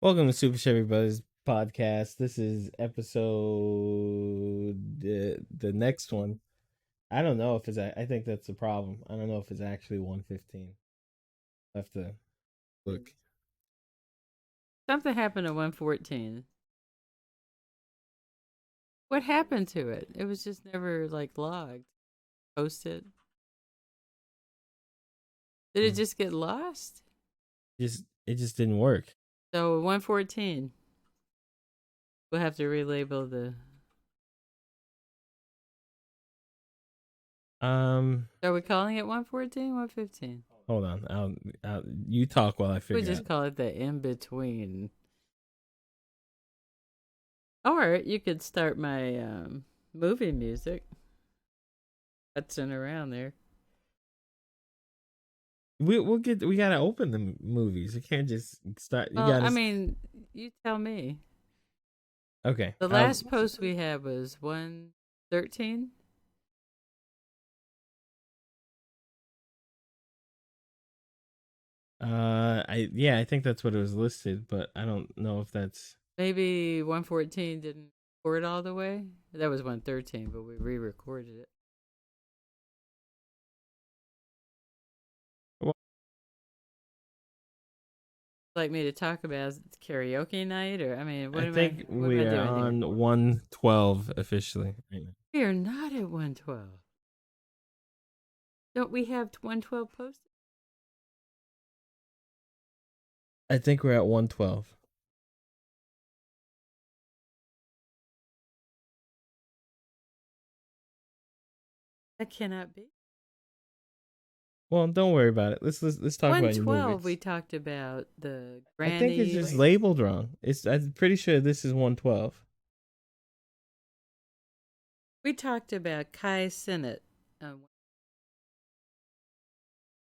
Welcome to Super Chevy Brothers podcast. This is episode the next one. I don't know if it's. I think that's the problem. I don't know if it's actually 115. I have to look. Something happened to 114. What happened to it? It was just never logged, posted. Did it Hmm. just get lost? It just didn't work. So 114. We'll have to relabel the. Um, Are we calling it 114? 115? hold on. You talk while I We figure just out. call it the in between. Or you could start my movie music. That's in around there. We gotta open the movies. You can't just start. You Well, I gotta. mean, you tell me. Okay. The last post we had was 113. I think that's what it was listed, but I don't know if that's. Maybe 114 didn't record all the way. That was 113, but we re-recorded it. Well, Like me to talk about karaoke night, or I mean, I what am I? think What am we I are doing here? on 112 officially right now. We are not at 112. Don't we have 112 posted? I think we're at 112. That cannot be. Well, don't worry about it. Let's talk about your 112. We movies. talked about the I think it's Granny. just labeled wrong. I'm pretty sure this is 112. We talked about Kai Sinnott.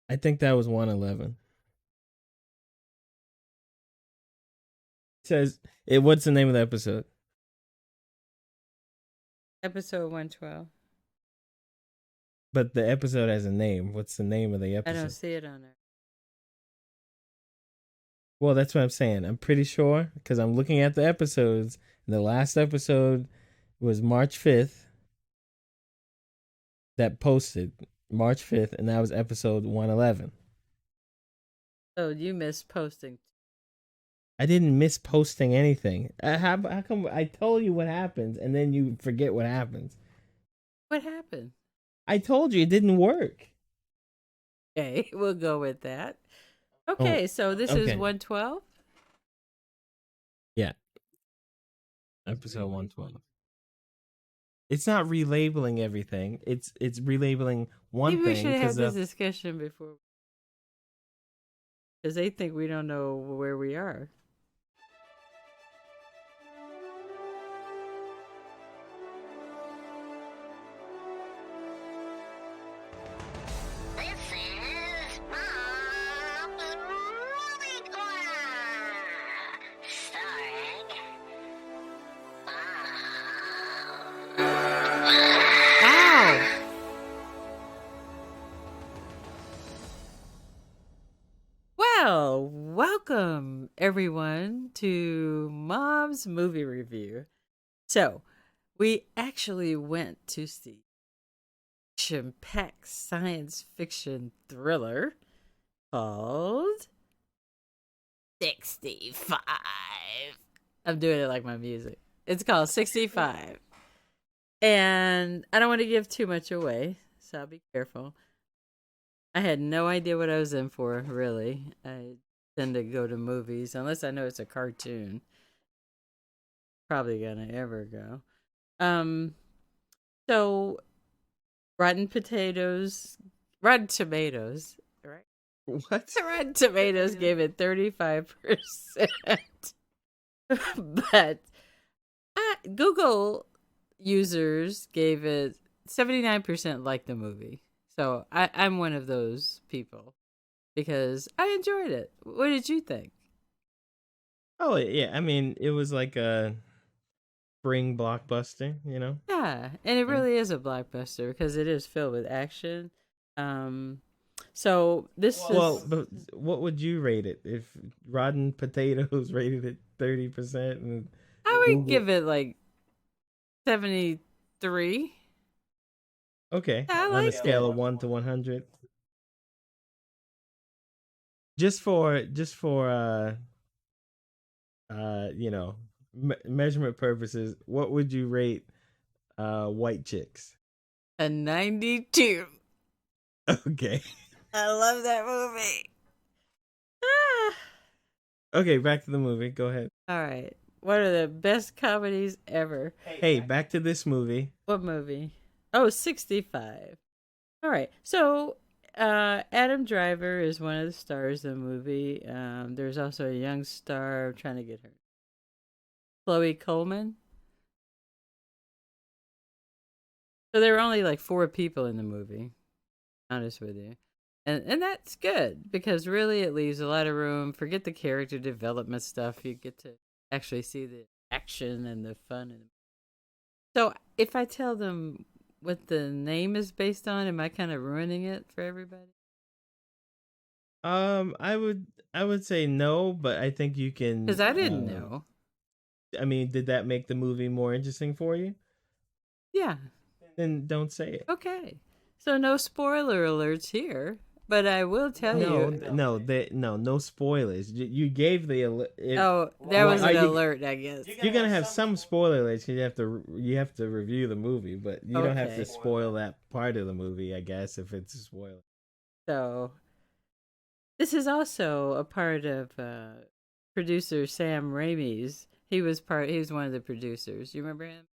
I think that was 111. It says it. What's the name of the episode? Episode 112. But the episode has a name. What's the name of the I don't episode? see it on there. Well, that's what I'm saying. I'm pretty sure because I'm looking at the episodes. And the last episode was March 5th. That posted March 5th, and that was episode 111. Oh, you missed posting. I didn't miss posting anything. How come I told you what happens and then you forget what happens? What happened? I told you it didn't work. Okay, we'll go with that. Oh, Okay, so this is okay. 112. Yeah, episode 112. It's not relabeling everything. It's relabeling one Maybe we thing should have because this discussion before, because they think we don't know where we are. This is Mom's Movie Corner, starring Mom. Ow! Well, welcome everyone to Mom's Movie Review. So, we actually went to see action-packed science fiction thriller called 65. I'm doing it like my music. It's called 65. And I don't want to give too much away, so I'll be careful. I had no idea what I was in for, really. I tend to go to movies, unless I know it's a cartoon. Probably gonna ever go. Um, so Rotten Tomatoes, right? what? Rotten Tomatoes gave it 35%. But Google users gave it 79% like the movie. So I'm one of those people because I enjoyed it. What did you think? Oh yeah, I mean it was like a spring blockbuster, you know. Yeah, and it Yeah. really is a blockbuster because it is filled with action. Um, So this is Well, but what would you rate it if Rotten Potatoes rated it 30% and I would Google? give it like 73. Okay, I on a liked scale it. of 1 to 100, just for you know, measurement purposes, what would you rate White Chicks? A 92. Okay. I love that movie. Ah. Okay, back to the movie. Go ahead. All right. One of the best comedies ever. Hey, back to this movie. What movie? Oh, 65. All right. So, Adam Driver is one of the stars of the movie. There's also a young star. I'm trying to get her. Chloe Coleman. So there were only like 4 people in the movie. Honest with you. And that's good because really it leaves a lot of room. Forget the character development stuff. You get to actually see the action and the fun. So if I tell them what the name is based on, am I kind of ruining it for everybody? I would say no, but I think you can. Because I didn't know. I mean, did that make the movie more interesting for you? Yeah. Then don't say it. Okay. So no spoiler alerts here, but I will tell No, you. no spoilers. You gave the Oh, there was are an you- alert, I guess. You're gonna have some spoiler alerts 'cause you have to review the movie, but you don't have Okay. to spoil that part of the movie, I guess, if it's a spoiler. So this is also a part of producer Sam Raimi's. He was one of the producers. You remember him?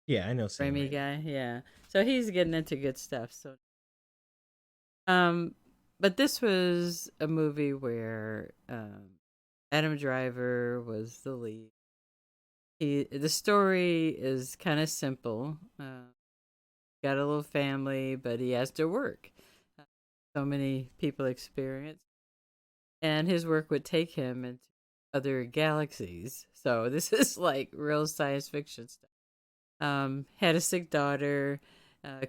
Yeah, I know. Sam Raimi Raimi. guy, yeah. So he's getting into good stuff. So but this was a movie where Adam Driver was the lead. The story is kind of simple. Got a little family, but he has to work. So many people experience, and his work would take him into other galaxies. So this is like real science fiction stuff. Had a sick daughter,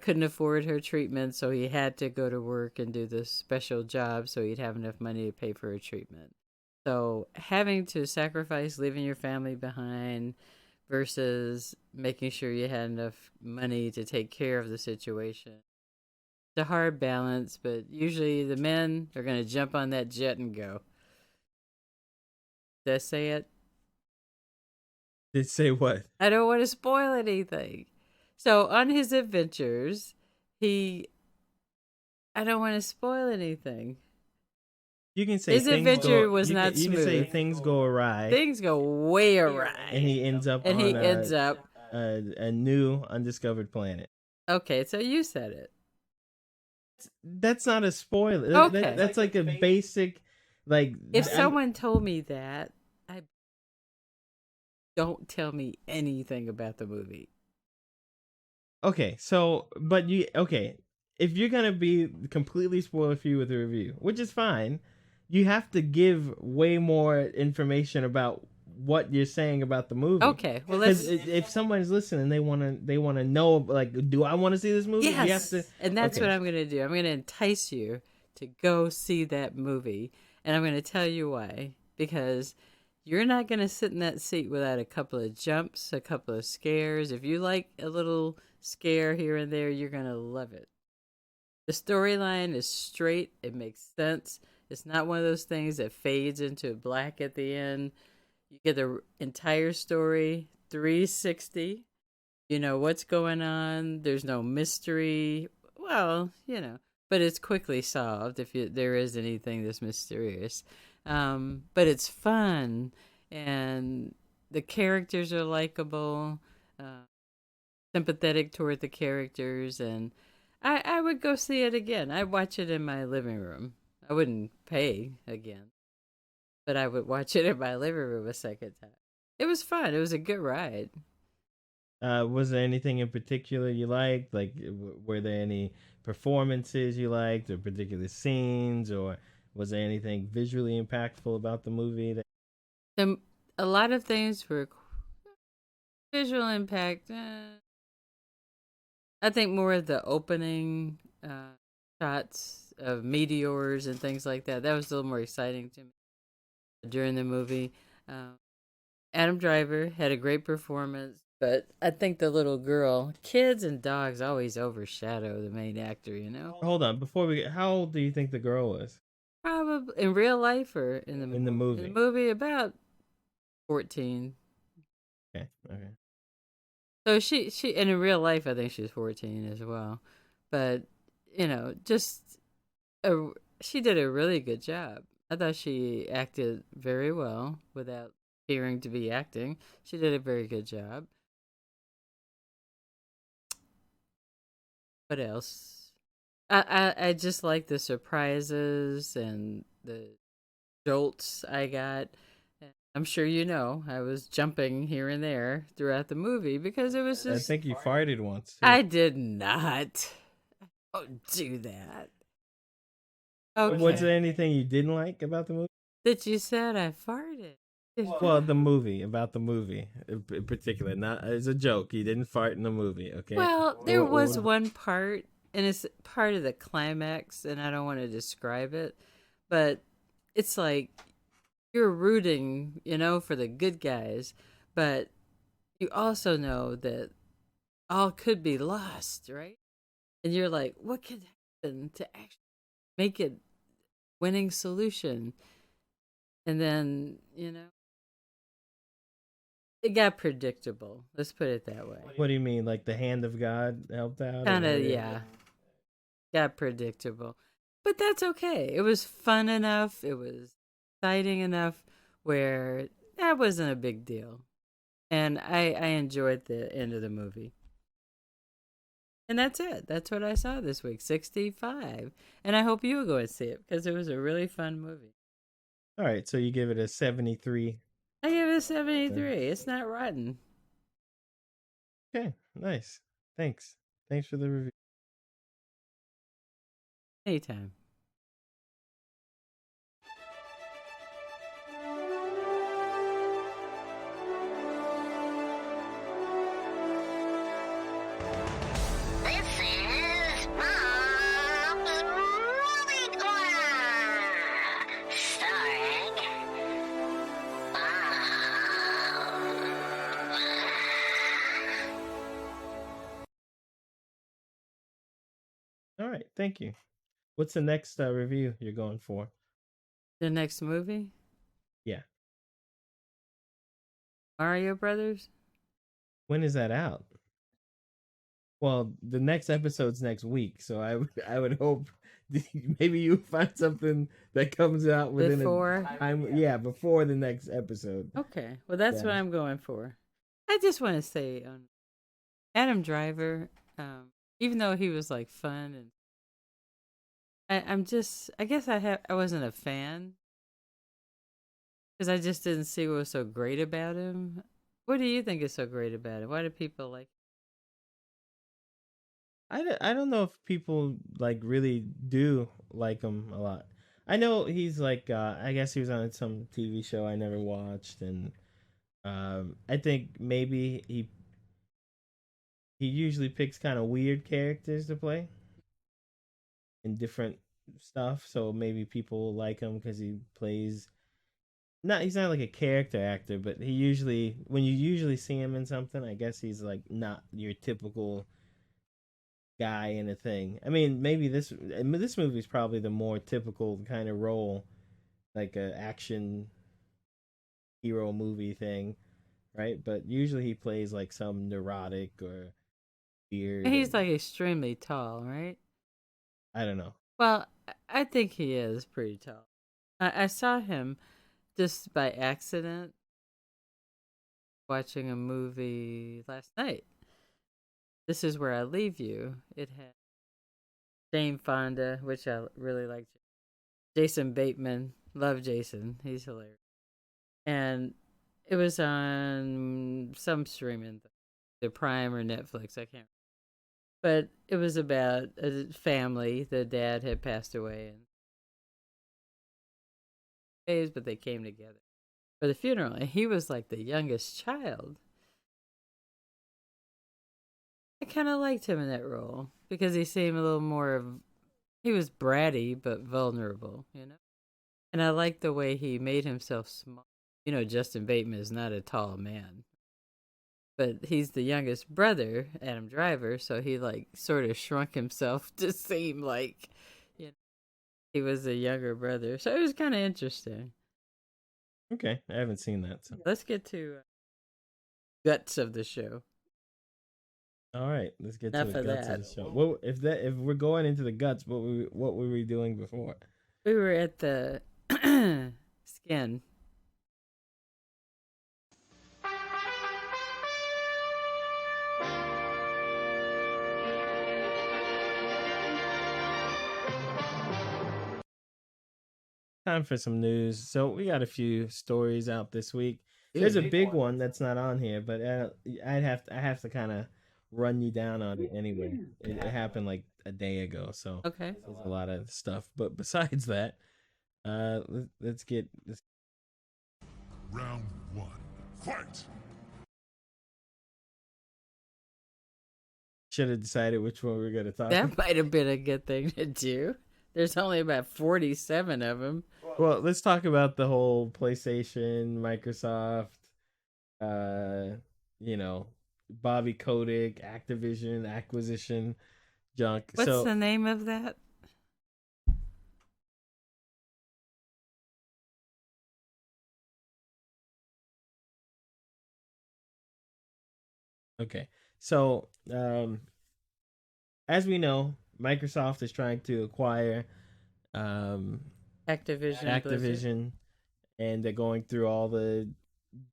couldn't afford her treatment, so he had to go to work and do this special job so he'd have enough money to pay for her treatment. So having to sacrifice leaving your family behind versus making sure you had enough money to take care of the situation. It's a hard balance, but usually the men are going to jump on that jet and go. Did I say it? Did say what? I don't want to spoil anything. So on his adventures, I don't want to spoil anything. You can say His things adventure go, was you not can, You can say smooth. things go awry, Things go way awry. and he ends up And on he ends up. a new undiscovered planet. Okay, so you said it. That's not a spoiler. Okay. That's like a basic, like. If I'm- someone told me that, I don't tell me anything about the movie. Okay, so if you're gonna be completely spoiler free with a review, which is fine, you have to give way more information about what you're saying about the movie. Okay, well Because let's. if someone's listening, they wanna know, like, do I want to see this movie? Yes, You have to, and that's okay. what I'm gonna do. I'm gonna entice you to go see that movie, and I'm gonna tell you why. Because you're not gonna sit in that seat without a couple of jumps, a couple of scares. If you like a little scare here and there, you're gonna love it. The storyline is straight. It makes sense. It's not one of those things that fades into black at the end. You get the entire story, 360. You know what's going on. There's no mystery. Well, but it's quickly solved if there is anything that's mysterious. But it's fun, and the characters are likable, sympathetic toward the characters, and I would go see it again. I'd watch it in my living room. I wouldn't pay again, but I would watch it in my living room a second time. It was fun. It was a good ride. Was there anything in particular you liked? Like, were there any performances you liked, or particular scenes, or was there anything visually impactful about the movie? A lot of things were visual impact. I think more of the opening shots of meteors and things like that. That was a little more exciting to me during the movie. Um, Adam Driver had a great performance, but I think the little girl, kids and dogs always overshadow the main actor, you know? Hold on, before we get, how old do you think the girl was Probably in real life or in the in the In movie? the movie, about 14. Okay, okay. So she and in real life, I think she's 14 as well. But, just a, she did a really good job. I thought she acted very well without appearing to be acting. She did a very good job. What else? I just like the surprises and the jolts I got. I'm sure you know I was jumping here and there throughout the movie because it was I just. think you farted once too. I did not. Don't do that. Was Okay. there anything you didn't like about the movie? That you said I farted. Well, the movie, about the movie in particular. Not as a joke. You didn't fart in the movie, okay? Well, there What- was what- one part, and it's part of the climax, and I don't want to describe it, but it's like you're rooting, for the good guys, but you also know that all could be lost, right? And you're like, what could happen to actually make it winning solution? And then, it got predictable. Let's put it that way. What do you mean? Like the hand of God helped out? Kind or of, what? yeah. Got predictable. But that's okay. It was fun enough. It was exciting enough where that wasn't a big deal. And I enjoyed the end of the movie. And that's it. That's what I saw this week. 65. And I hope you'll go and see it because it was a really fun movie. All right, so you give it a 73. I give it a 73. It's not rotten. Okay, nice. Thanks. Thanks for the review. Anytime. This is Mom's Movie Corner, starring All right, thank you. What's the next review you're going for? The next movie? Yeah. Mario Brothers? When is that out? Well, the next episode's next week, so I would hope maybe you find something that comes out within Before? a time. Yeah, before the next episode. Okay. Well, that's what Yeah. I'm going for. I just want to say, Adam Driver, even though he was like fun, and I guess I wasn't a fan because I just didn't see what was so great about him. What do you think is so great about him? Why do people like? I don't know if people like really do like him a lot. I know he's like I guess he was on some TV show I never watched, and I think maybe he usually picks kind of weird characters to play in different stuff, so maybe people like him because he plays not he's not like a character actor, but he usually when you usually see him in something, I guess he's like not your typical guy in a thing. I mean, maybe this movie is probably the more typical kind of role, like a action hero movie thing, right? But usually he plays like some neurotic or weird. He's like extremely tall, right? I don't know. Well, I think he is pretty tall. I saw him just by accident watching a movie last night. This Is Where I Leave You. It had Jane Fonda, which I really liked. Jason Bateman. Love Jason. He's hilarious. And it was on some streaming, the Prime or Netflix, I can't remember. But it was about a family. The dad had passed away, but they came together for the funeral. And he was like the youngest child. I kind of liked him in that role because he seemed a little more he was bratty but vulnerable, And I like the way he made himself small. Justin Bateman is not a tall man, but he's the youngest brother, Adam Driver, so he like sort of shrunk himself to seem like he was a younger brother. So it was kind of interesting. Okay, I haven't seen that. So. Let's get to guts of the show. All right, let's get Enough to the of guts that. of the show. Well, if we're going into the guts, what were we doing before? We were at the skin. Time for some news. So we got a few stories out this week. There's a big one that's not on here, but I have to kind of run you down on it anyway. It happened like a day ago, so Okay. there's a lot of stuff. But besides that, let's get this. Round 1. Fight! Should have decided which one we were gonna talk That about. might have been a good thing to do. There's only about 47 of them. Well, let's talk about the whole PlayStation, Microsoft, Bobby Kotick, Activision acquisition junk. What's the name of that? Okay. So, as we know, Microsoft is trying to acquire Activision. Blizzard. Activision, and they're going through all the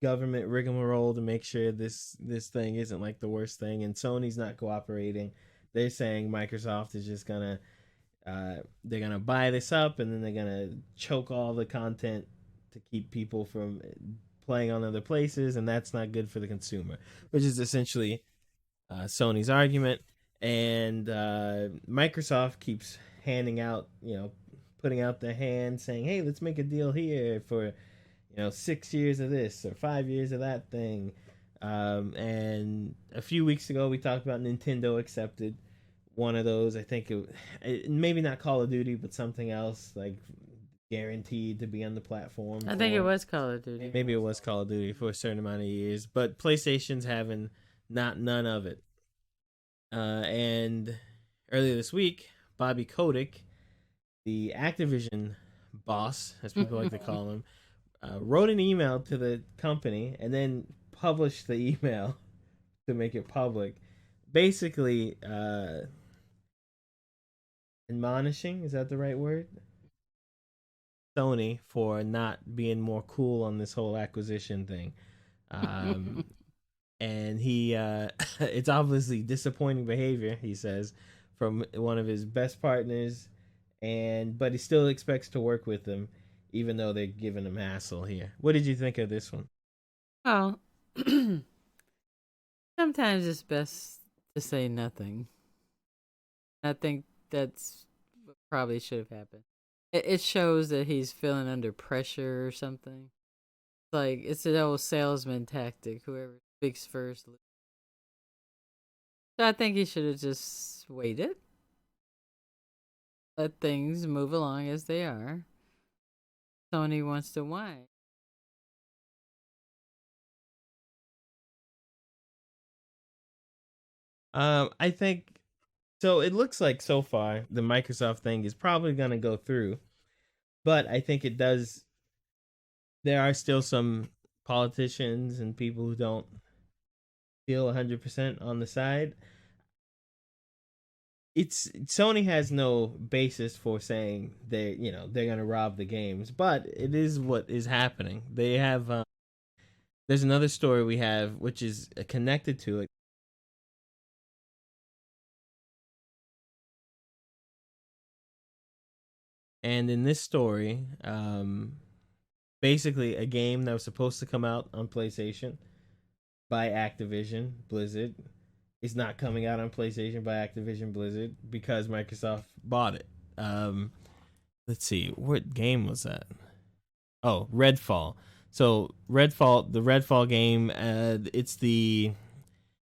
government rigmarole to make sure this thing isn't like the worst thing. And Sony's not cooperating. They're saying Microsoft is just gonna they're gonna buy this up, and then they're gonna choke all the content to keep people from playing on other places, and that's not good for the consumer, which is essentially Sony's argument. And Microsoft keeps handing out, putting out their hand, saying, "Hey, let's make a deal here for, 6 years of this or 5 years of that thing." And a few weeks ago, we talked about Nintendo accepted one of those. I think it maybe not Call of Duty, but something else like guaranteed to be on the platform. I think it was Call of Duty. Maybe it was Call of Duty for a certain amount of years, but PlayStation's having none of it. And earlier this week, Bobby Kotick, the Activision boss, as people like to call him, wrote an email to the company and then published the email to make it public. Basically, admonishing, is that the right word? Sony for not being more cool on this whole acquisition thing. And he it's obviously disappointing behavior, he says, from one of his best partners, but he still expects to work with them even though they're giving him hassle here. What did you think of this one? Well, sometimes it's best to say nothing. I think that's what probably should have happened. It shows that he's feeling under pressure or something. Like, it's an old salesman tactic. Whoever speaks first. So I think he should have just waited. Let things move along as they are. Sony wants to whine. I think so. It looks like so far the Microsoft thing is probably going to go through, but I think it does. There are still some politicians and people who don't feel 100% on the side. Sony has no basis for saying they're going to rob the games, but it is what is happening. They have there's another story we have which is connected to it. And in this story, basically a game that was supposed to come out on PlayStation by Activision Blizzard is not coming out on PlayStation by Activision Blizzard because Microsoft bought it. Let's see, what game was that? Oh, Redfall. So the Redfall game, it's the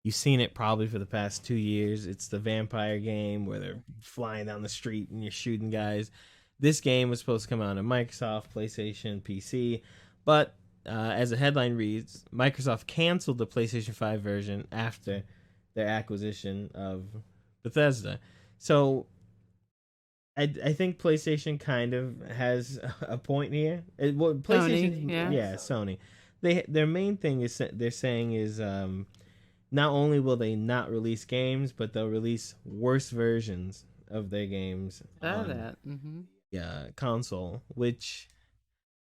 You've seen it probably for the past 2 years. It's the vampire game where they're flying down the street and you're shooting guys. This game was supposed to come out on Microsoft, PlayStation, PC, but as the headline reads, Microsoft canceled the PlayStation 5 version after their acquisition of Bethesda. So I think PlayStation kind of has a point here. PlayStation, Sony, yeah. Sony. Their main thing is they're saying is not only will they not release games, but they'll release worse versions of their games Saw on that. Mm-hmm. console, which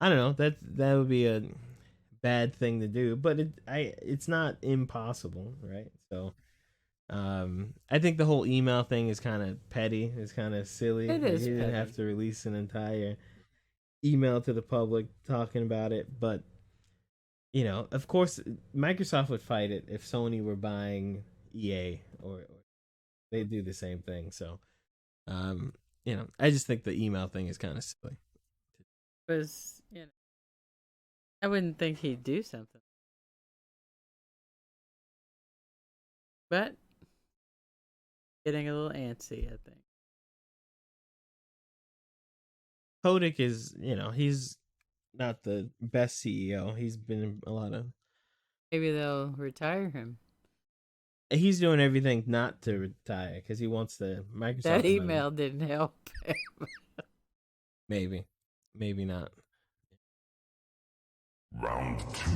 I don't know, that would be a bad thing to do, but it's not impossible, right? So I think the whole email thing is kind of petty. It's kind of silly. It is He didn't petty. have to release an entire email to the public talking about it, but of course, Microsoft would fight it if Sony were buying EA, or they do the same thing. So, I just think the email thing is kind of silly. Was I wouldn't think he'd do something, but getting a little antsy, I think. Kotick is, he's not the best CEO. He's been in a lot of. Maybe they'll retire him. He's doing everything not to retire because he wants the Microsoft That money. email didn't help him. Maybe not. Round 2.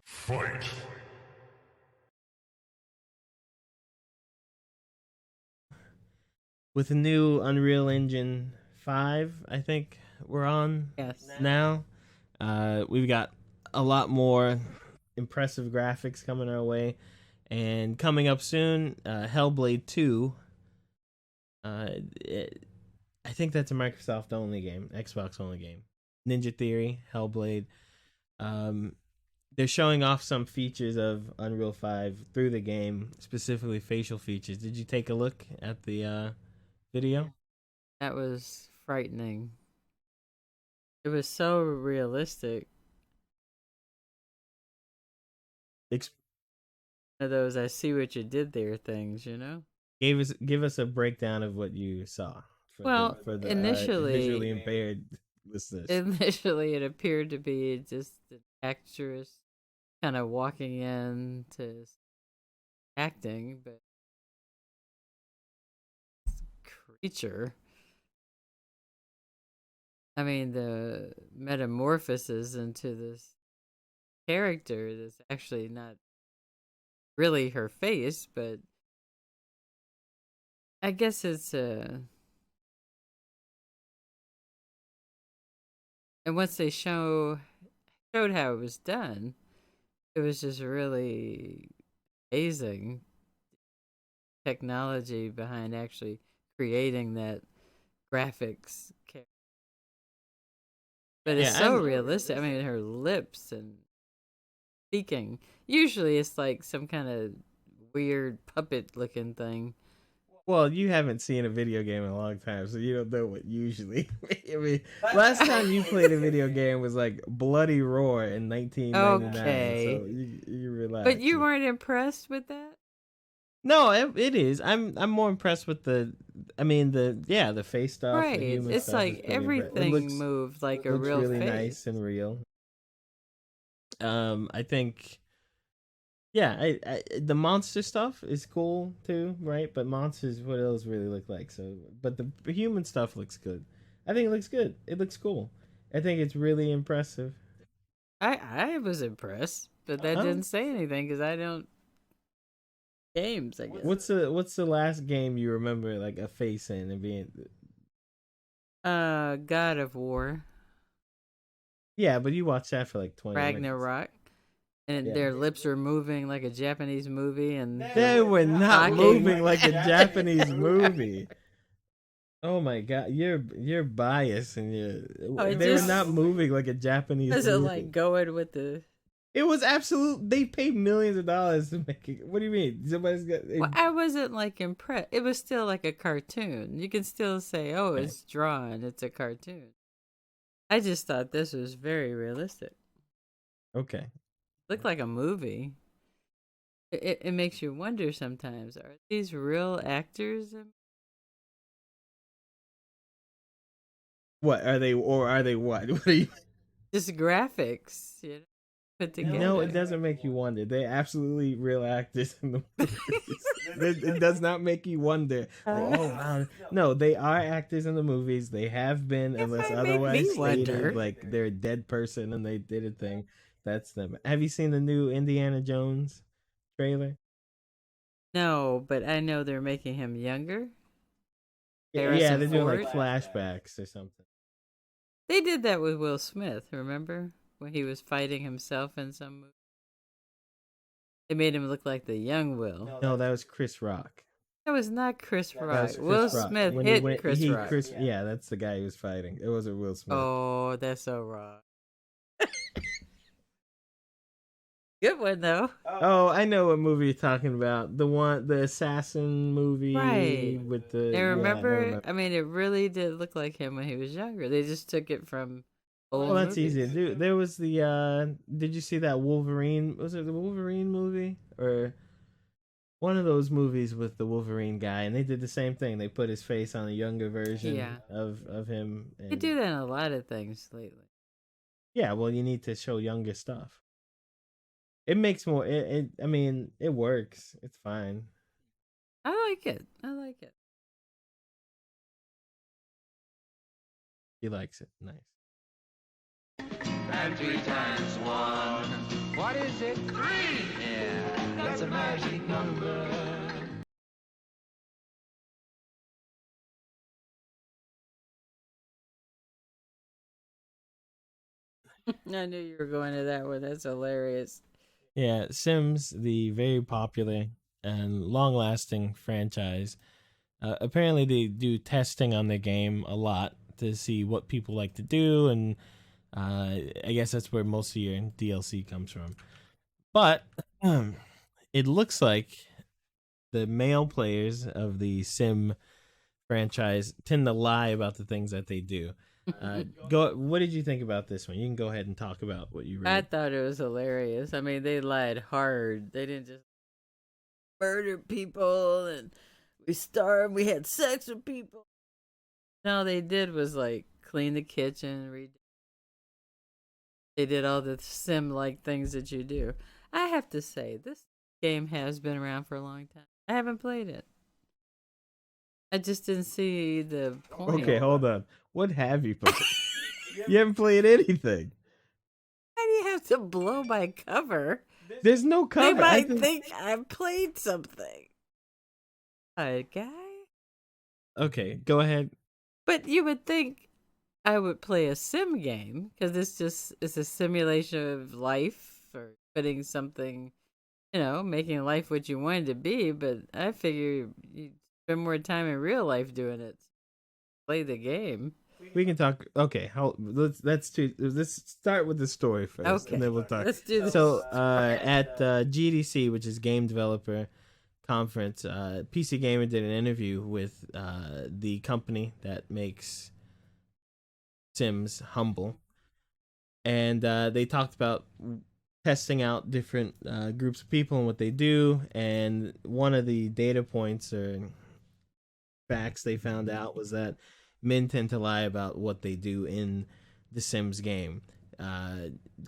Fight. With the new Unreal Engine 5, I think we're on Yes. now. We've got a lot more impressive graphics coming our way. And coming up soon, Hellblade 2. I think that's a Microsoft only game, Xbox only game. Ninja Theory, Hellblade. They're showing off some features of Unreal 5 through the game, specifically facial features. Did you take a look at the video? That was frightening. It was so realistic. Ex- One of those I see what you did there things, Give us a breakdown of what you saw. Well, for the initially- visually impaired listeners. Initially, it appeared to be just an actress kind of walking in to acting, but creature. I mean, the metamorphosis into this character that's actually not really her face, but I guess it's and once they showed how it was done, it was just really amazing technology behind actually creating that graphics character. But it's Yeah, so I'm- realistic. I mean, her lips and speaking. Usually it's like some kind of weird puppet looking thing. Well, you haven't seen a video game in a long time, so you don't know what usually. I mean, last time you played a video game was like Bloody Roar in 1999. Okay. So you relax. But you weren't impressed with that? No, it is. I'm more impressed with the face stuff. Right. The human It's stuff like is pretty everything it looks, moved like a looks real really face. nice and real. I think. Yeah, I the monster stuff is cool too, right? But monsters, what those really look like? So, but the human stuff looks good. I think it looks good. It looks cool. I think it's really impressive. I was impressed, but that Oh. didn't say anything because I don't games. I guess. What's the last game you remember like a face in and being? God of War, Yeah, but you watched that for like 20 minutes. Ragnarok, and Yeah. their lips were moving like a Japanese movie, and They were not Talking. moving like a Japanese movie. Oh my god, you're biased and it they just- were not moving like a Japanese was it movie. like going with the? It was absolute. They paid millions of dollars to make it. What do you mean? Somebody's got. Well, I wasn't like impressed. It was still like a cartoon. You can still say, "Oh, it's drawn. It's a cartoon." I just thought this was very realistic. Okay. Looked like a movie. it makes you wonder sometimes: are these real actors? What are they, or are they what? What are you? Just graphics, put together. No, it doesn't make you wonder. They're absolutely real actors in the movies. It does not make you wonder. Oh wow! No, they are actors in the movies. They have been, unless might make me otherwise wonder. stated, like they're a dead person and they did a thing. That's them. Have you seen the new Indiana Jones trailer? No, but I know they're making him younger. Yeah, Harrison they're doing like Ford? flashbacks or something. They did that with Will Smith, remember? When he was fighting himself in some movie. They made him look like the young Will. No, that was Chris Rock. That was not Chris That Rock. was Chris Will Rock. Smith When hit Chris Rock. Yeah, that's the guy he was fighting. It wasn't Will Smith. Oh, that's so wrong. Good one though. Oh, I know what movie you're talking about. The assassin movie, Right. with the. And yeah, I remember, I mean, it really did look like him when he was younger. They just took it from old Well, that's movies. easy to do. There was the. Did you see that Wolverine? Was it the Wolverine movie or one of those movies with the Wolverine guy? And they did the same thing. They put his face on a younger version Yeah. of him. You And, do that in a lot of things lately. yeah, well, you need to show younger stuff. It makes more. I mean, it works. It's fine. I like it. I like it. He likes it. Nice. And 3 times 1. What is it? 3! Yeah, that's a magic number. I knew you were going to that one. That's hilarious. Yeah, Sims, the very popular and long-lasting franchise. Apparently, they do testing on the game a lot to see what people like to do, and I guess that's where most of your DLC comes from. But it looks like the male players of the Sim franchise tend to lie about the things that they do. What did you think about this one? You can go ahead and talk about what you I read. thought it was hilarious. I mean, they lied hard. They didn't just murder people and we starved. We had sex with people. No, they did was like clean the kitchen. They did all the sim-like things that you do. I have to say, this game has been around for a long time. I haven't played it. I just didn't see the point. Okay, hold on. What have you played? You haven't played anything. Why do you have to blow my cover? There's no cover. They might think I played something. A guy? Okay, go ahead. But you would think I would play a sim game because it's a simulation of life or putting something, making life what you want it to be. But I figure you spend more time in real life doing it. Play the game. We can talk. Okay, let's start with the story first, Okay, and then we'll talk. let's do this. So, at GDC, which is Game Developer Conference, PC Gamer did an interview with the company that makes Sims, Humble, and they talked about testing out different groups of people and what they do. And one of the data points or facts they found out was that men tend to lie about what they do in the Sims game.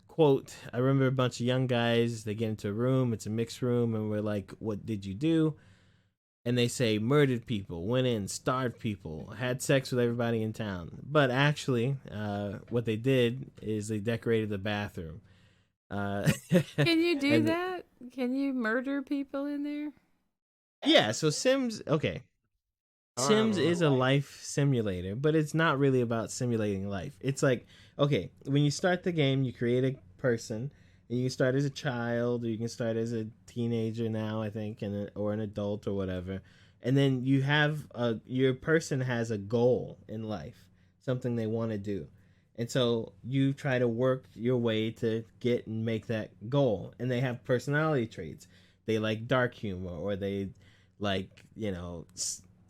Quote, I remember a bunch of young guys, they get into a room, it's a mixed room, and we're like, what did you do? And they say, murdered people, went in, starved people, had sex with everybody in town. But actually, what they did is they decorated the bathroom. Can you do that? Can you murder people in there? Yeah, so Sims, okay. Sims is a life simulator, but it's not really about simulating life. It's like, okay, when you start the game, you create a person, and you can start as a child, or you can start as a teenager now, I think, or an adult or whatever. And then you have your person has a goal in life, something they want to do. And so you try to work your way to get and make that goal. And they have personality traits. They like dark humor, or they like,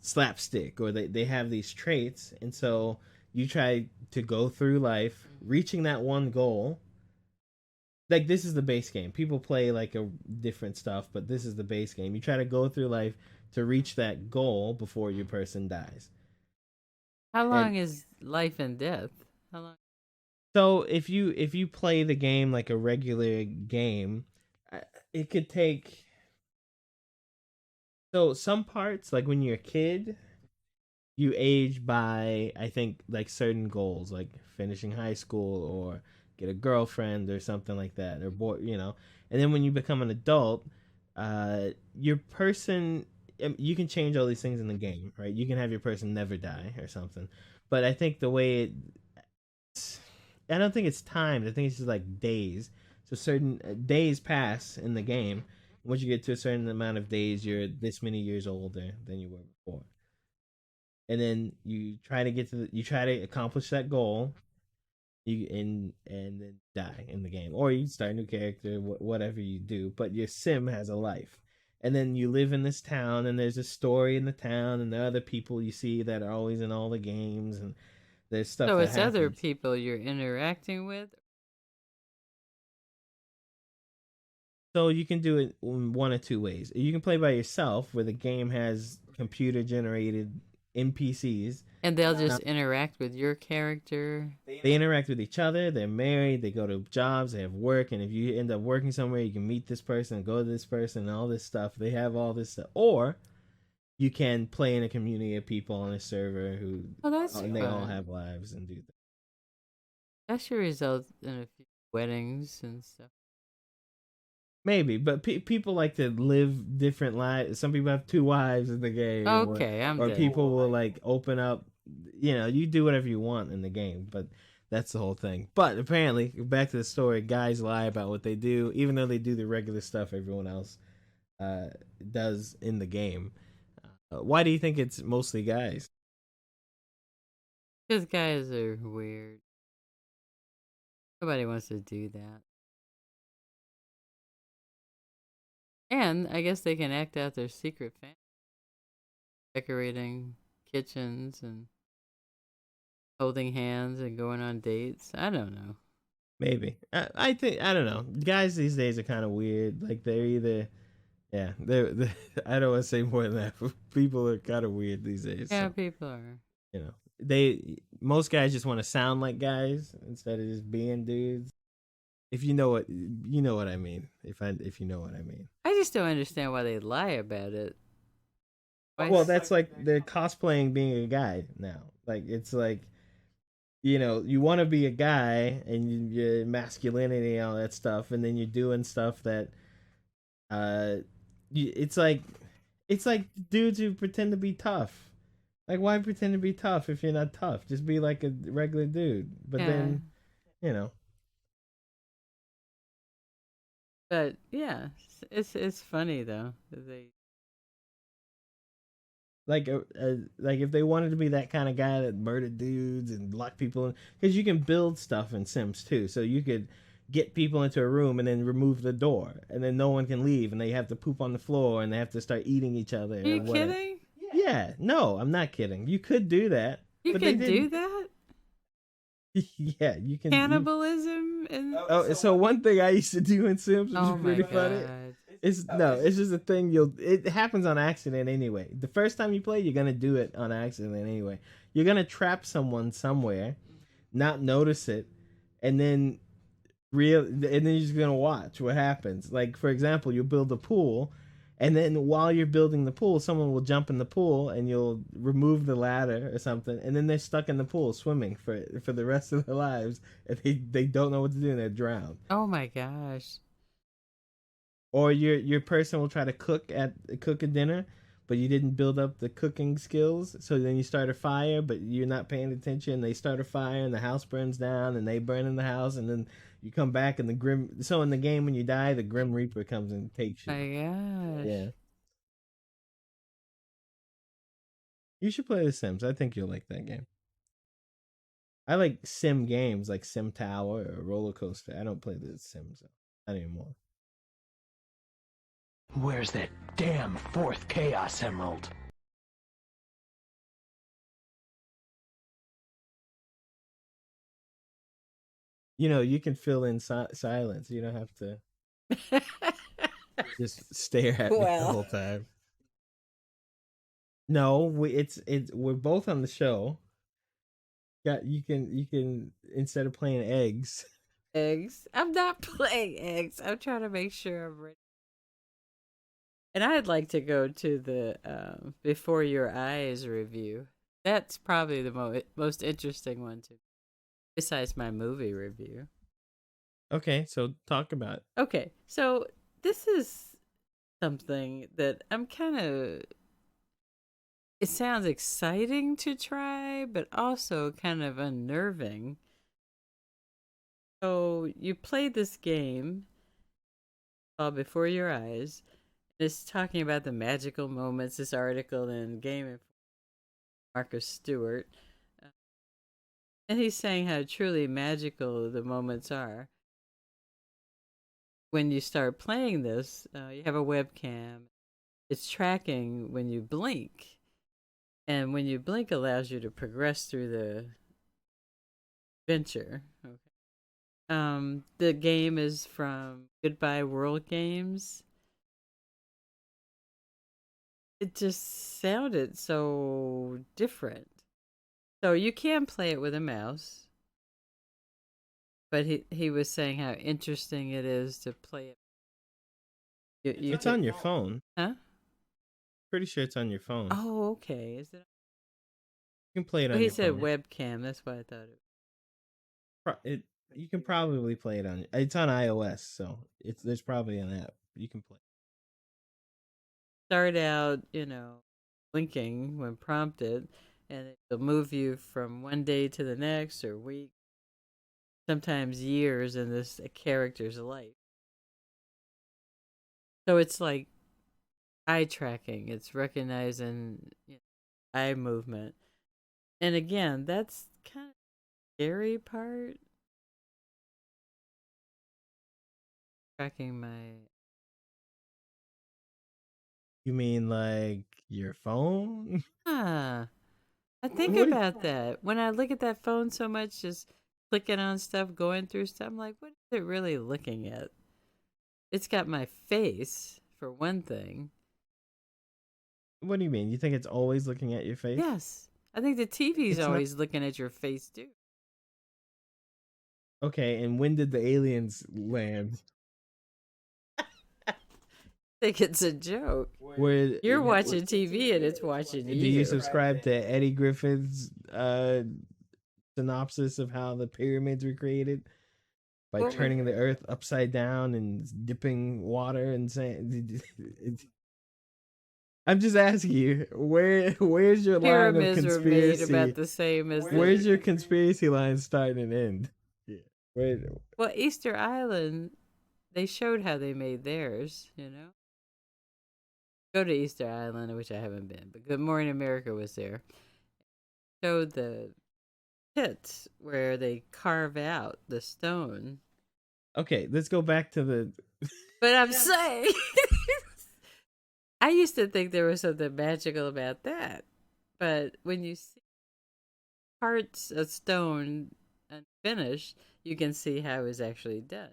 slapstick, or they have these traits. And so you try to go through life reaching that one goal, like this is the base game. People play like a different stuff, but this is the base game. You try to go through life to reach that goal before your person dies. How And long is life and death? How long? so if you play the game like a regular game, it could take. So some parts, like when you're a kid, you age by I think like certain goals, like finishing high school or get a girlfriend or something like that, or boy, And then when you become an adult, your person, you can change all these things in the game, right? You can have your person never die or something, but I think the way I don't think it's timed. I think it's just like days. So certain days pass in the game. Once you get to a certain amount of days, you're this many years older than you were before. And then you try to you try to accomplish that goal. And then die in the game, or you start a new character, whatever you do. But your sim has a life, and then you live in this town, and there's a story in the town, and there are other people you see that are always in all the games, and there's stuff. So that it's other happens. people you're interacting with. So you can do it in one of two ways. You can play by yourself, where the game has computer generated NPCs. And they'll just interact with your character. They interact with each other. They're married. They go to jobs. They have work. And if you end up working somewhere, you can meet this person, go to this person, and all this stuff. They have all this stuff. Or you can play in a community of people on a server who, Oh, that's and they all fun. have lives and do that. That should result in a few weddings and stuff. Maybe, but people like to live different lives. Some people have two wives in the game. Okay, I'm or dead. people will like open up. You do whatever you want in the game, but that's the whole thing. But apparently, back to the story, guys lie about what they do, even though they do the regular stuff everyone else does in the game. Why do you think it's mostly guys? Because guys are weird. Nobody wants to do that. And I guess they can act out their secret fantasy. Decorating kitchens and holding hands and going on dates. I don't know. Maybe. I think, I don't know. Guys these days are kind of weird. Like they're either, yeah, they're I don't want to say more than that. But people are kind of weird these days. Yeah, So, people are. most guys just want to sound like guys instead of just being dudes. If you know what I mean. If you know what I mean. I just don't understand why they lie about it. Well, that's like they're cosplaying being a guy now. Like it's like, you want to be a guy and your masculinity and all that stuff, and then you're doing stuff that, it's like dudes who pretend to be tough. Like, why pretend to be tough if you're not tough? Just be like a regular dude. But then, But yeah, it's funny though that they. like if they wanted to be that kind of guy that murdered dudes and locked people in, because you can build stuff in Sims too, so you could get people into a room and then remove the door, and then no one can leave, and they have to poop on the floor, and they have to start eating each other. Are you or whatever. kidding? Yeah, no, I'm not kidding. You could do that. You but can they do didn't. that? Yeah, you can. Cannibalism and So one thing I used to do in Sims, which oh is my pretty funny. god. It's just a thing it happens on accident anyway. The first time you play, you're gonna do it on accident anyway. You're gonna trap someone somewhere, not notice it, and then you're just gonna watch what happens. Like, for example, you build a pool, and then while you're building the pool, someone will jump in the pool and you'll remove the ladder or something, and then they're stuck in the pool swimming for the rest of their lives, and they don't know what to do and they're drowned. Oh my gosh. Or your person will try to cook a dinner, but you didn't build up the cooking skills. So then you start a fire, but you're not paying attention. They start a fire, and the house burns down, and they burn in the house, and then you come back, and so in the game when you die, the Grim Reaper comes and takes you. My gosh. Yeah. You should play The Sims. I think you'll like that game. I like sim games like Sim Tower or Roller Coaster. I don't play The Sims not anymore. Where's that damn fourth Chaos Emerald? You can fill in silence. You don't have to just stare at me the Well. whole time. No, we're both on the show. You can instead of playing eggs. Eggs. I'm not playing eggs. I'm trying to make sure I'm ready. And I'd like to go to the Before Your Eyes review. That's probably the most interesting one to me, besides my movie review. Okay, so talk about it. Okay, so this is something that I'm kind of. It sounds exciting to try, but also kind of unnerving. So you play this game called Before Your Eyes. It's talking about the magical moments. This article in Game Informer, Marcus Stewart, and he's saying how truly magical the moments are. When you start playing this, you have a webcam. It's tracking when you blink, and when you blink, allows you to progress through the adventure. Okay. The game is from Goodbye World Games. It just sounded so different. So you can play it with a mouse, but he was saying how interesting it is to play it. It's on your phone. Huh? Pretty sure it's on your phone. Oh, okay. Is it? You can play it on Well, he your said phone. webcam. That's why I thought it. You can probably play it on. It's on iOS, so there's probably an app you can play. Start out, blinking when prompted, and it'll move you from one day to the next or week, sometimes years in this character's life. So it's like eye tracking. It's recognizing eye movement. And again, that's kind of the scary part. Tracking my. You mean like your phone? I think What- about that. When I look at that phone so much, just clicking on stuff, going through stuff, I'm like, what is it really looking at? It's got my face, for one thing. What do you mean? You think it's always looking at your face? Yes. I think the TV's It's not- always looking at your face, too. Okay, and when did the aliens land? I think it's a joke. Where You're watching TV and it's watching Do you. you subscribe to Eddie Griffin's synopsis of how the pyramids were created? By Well, turning the earth upside down and dipping water and saying. I'm just asking you, where's your line of Pyramids were conspiracy? made about the same as Where's your conspiracy line start and end? Yeah. Where, Well, Easter Island, they showed how they made theirs, Go to Easter Island, which I haven't been, but Good Morning America was there. Showed the pits where they carve out the stone. okay, let's go back to the. But I'm saying, I used to think there was something magical about that. But when you see parts of stone unfinished, you can see how it was actually done.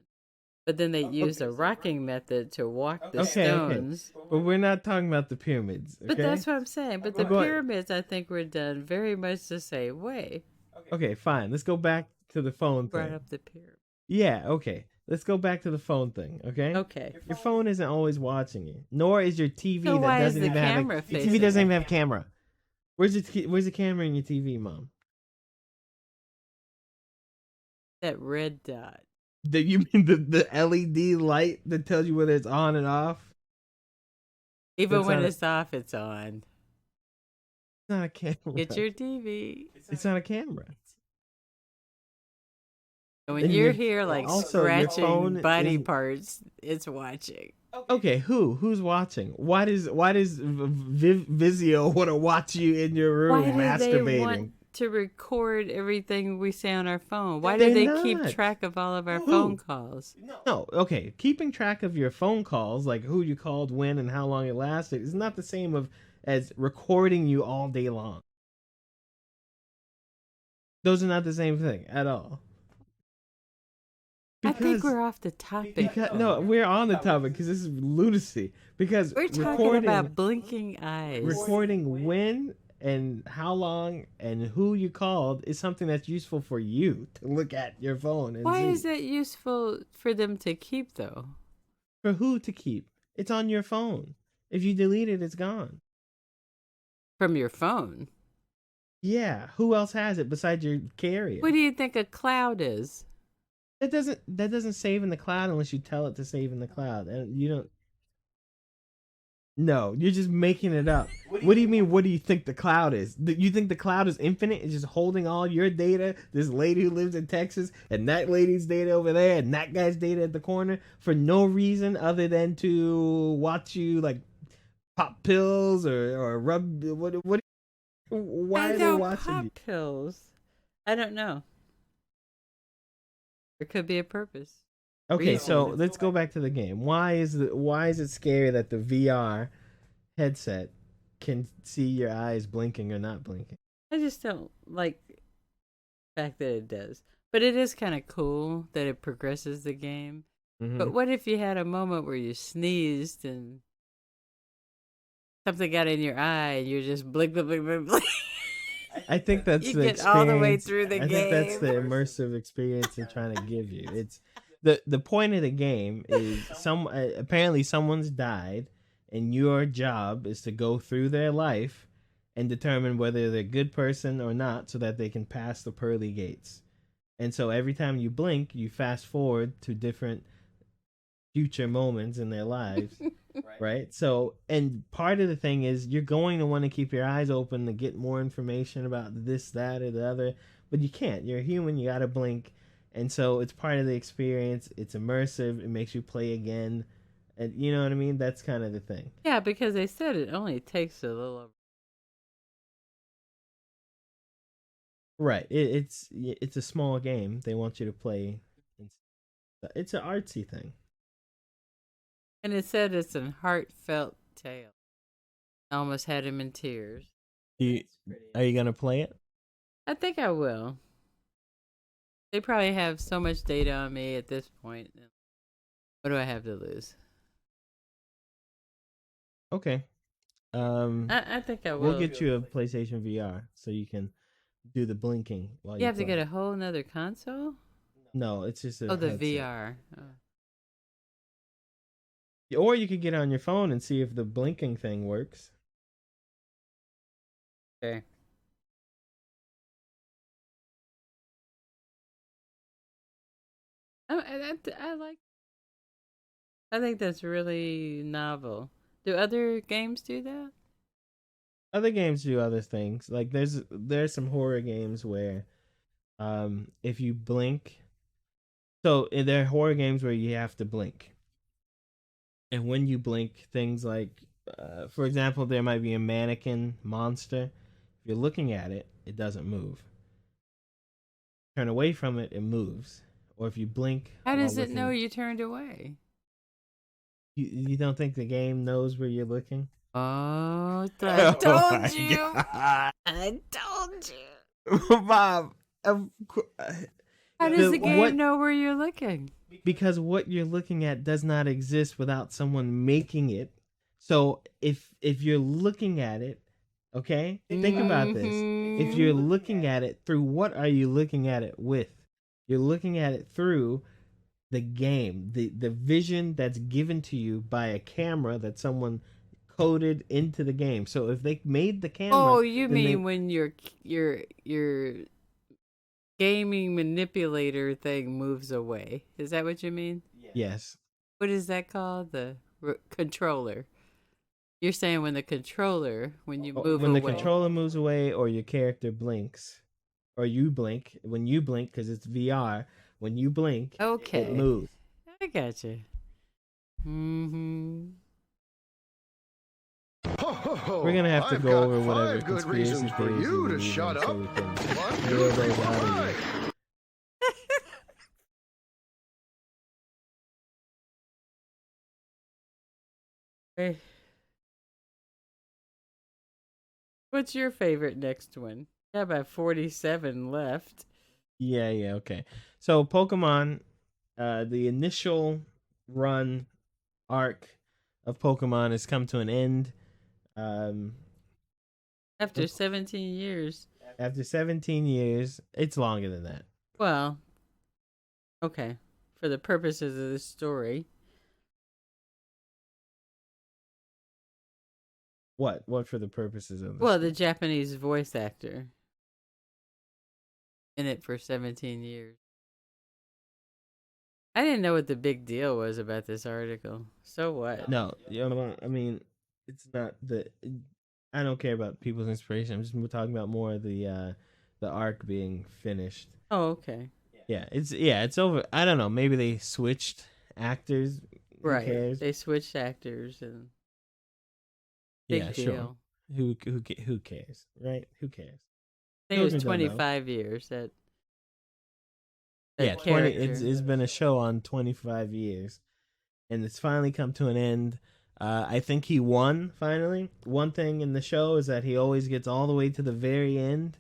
But then they used a rocking method to walk the stones. But we're not talking about the pyramids. Okay? But that's what I'm saying. But the Go ahead. pyramids, I think, were done very much the same way. Okay, fine. Let's go back to the phone Brought thing. up the pyramid. Yeah, okay. Let's go back to the phone thing, okay? Okay. Your phone isn't always watching you, nor is your TV So that why is doesn't the even have camera your facing TV doesn't it? even have camera. Where's the camera in your TV, Mom? That red dot. You mean the LED light that tells you whether it's on and off? Even That's when not a- it's off, it's on. It's not a camera. Get your TV. It's not a camera. And when And you're your- here, like also, your phone scratching body is- parts, it's watching. Okay, who's watching? Why does Vizio want to watch you in your room Why do they masturbating? want to record everything we say on our phone? Why They're do they keep not. track of all of our Who? phone calls? No, okay. Keeping track of your phone calls, like who you called, when, and how long it lasted, is not the same as recording you all day long. Those are not the same thing at all. I think we're off the topic. Because no, we're on the topic because this is lunacy. Because We're talking about blinking eyes. recording when and how long and who you called is something that's useful for you to look at your phone and Why see. is that useful for them to keep, though? For who to keep? It's on your phone. If you delete it, it's gone. From your phone. Yeah, who else has it besides your carrier? What do you think a cloud is? That doesn't save in the cloud unless you tell it to save in the cloud. And you don't. No, you're just making it up. What do you mean? What do you think the cloud is? You think the cloud is infinite? It's just holding all your data. This lady who lives in Texas, and that lady's data over there, and that guy's data at the corner for no reason other than to watch you like pop pills or rub. What? Why I are they don't watching pop you? pills. I don't know. There could be a purpose. Okay, reason. so let's go back to the game. Why is it scary that the VR headset can see your eyes blinking or not blinking? I just don't like the fact that it does. But it is kind of cool that it progresses the game. Mhm. But what if you had a moment where you sneezed and something got in your eye and you're just blink, blink, blink, blink, blink? I think that's You the get all the way experience- through the I think that's the game. immersive experience they're trying to give you. It's the point of the game is apparently someone's died, and your job is to go through their life and determine whether they're a good person or not, so that they can pass the pearly gates. And so every time you blink, you fast forward to different future moments in their lives. Right. So, and part of the thing is you're going to want to keep your eyes open to get more information about this, that, or the other, but you can't. You're a human. You got to blink. And so it's part of the experience. It's immersive. It makes you play again. And you know what I mean? That's kind of the thing. Yeah, because they said it only takes a little over. Right. It's a small game. They want you to play. It's an artsy thing. And it said it's a heartfelt tale. I almost had him in tears. Are you going to play it? I think I will. They probably have so much data on me at this point. What do I have to lose? Okay. I think I will. We'll get you a PlayStation VR so you can do the blinking while You have to play. get a whole nother console? No, it's just a Oh, the headset. VR. Oh. Or you could get on your phone and see if the blinking thing works. Okay. I like. I think that's really novel. Do other games do that? Other games do other things. Like there's some horror games where if you blink, so there are horror games where you have to blink. And when you blink, things like for example, there might be a mannequin monster. If you're looking at it, it doesn't move. Turn away from it, it moves. Or if you blink, How while does it know looking- you turned away? You don't think the game knows where you're looking? Oh, I Oh told my you. God. I told you. Bob, How does the game know where you're looking? Because what you're looking at does not exist without someone making it. So if you're looking at it, okay, think about this. If you're looking at it through, what are you looking at it with? You're looking at it through the game, the vision that's given to you by a camera that someone coded into the game. So if they made the camera, Oh, you then mean they- when your gaming manipulator thing moves away? Is that what you mean? yes. What is that called? The controller. You're saying when the controller, when you move when away. the controller moves away or your character blinks or you blink, when you blink because it's VR, when you blink, Okay. it moves. I got you. Mm-hmm. We're gonna have to I've go got over whatever 5 good conspiracy reasons for theories you we to believe in shut so up. we can 1, nail 2, those 3, out of 5. Hey. What's your favorite next one? Got about 47 left. Yeah, okay. So Pokemon the initial run arc of Pokemon has come to an end. Um, After 17 years. after 17 years, it's longer than that. Well, okay. For the purposes of this story. What? What for the purposes of this? Well, the Japanese voice actor in it for 17 years. I didn't know what the big deal was about this article. So what? No, you know what? I mean, it's not the. I don't care about people's inspiration. I'm just talking about more the arc being finished. Oh, okay. Yeah, it's over. I don't know. Maybe they switched actors. Who Right. cares? They switched actors and big Yeah, deal. sure. Who cares, right? Who cares? I think it was Children don't know. 25 years that Yeah, 20. It's character. been a show on 25 years, and it's finally come to an end. I think he won finally. One thing in the show is that he always gets all the way to the very end,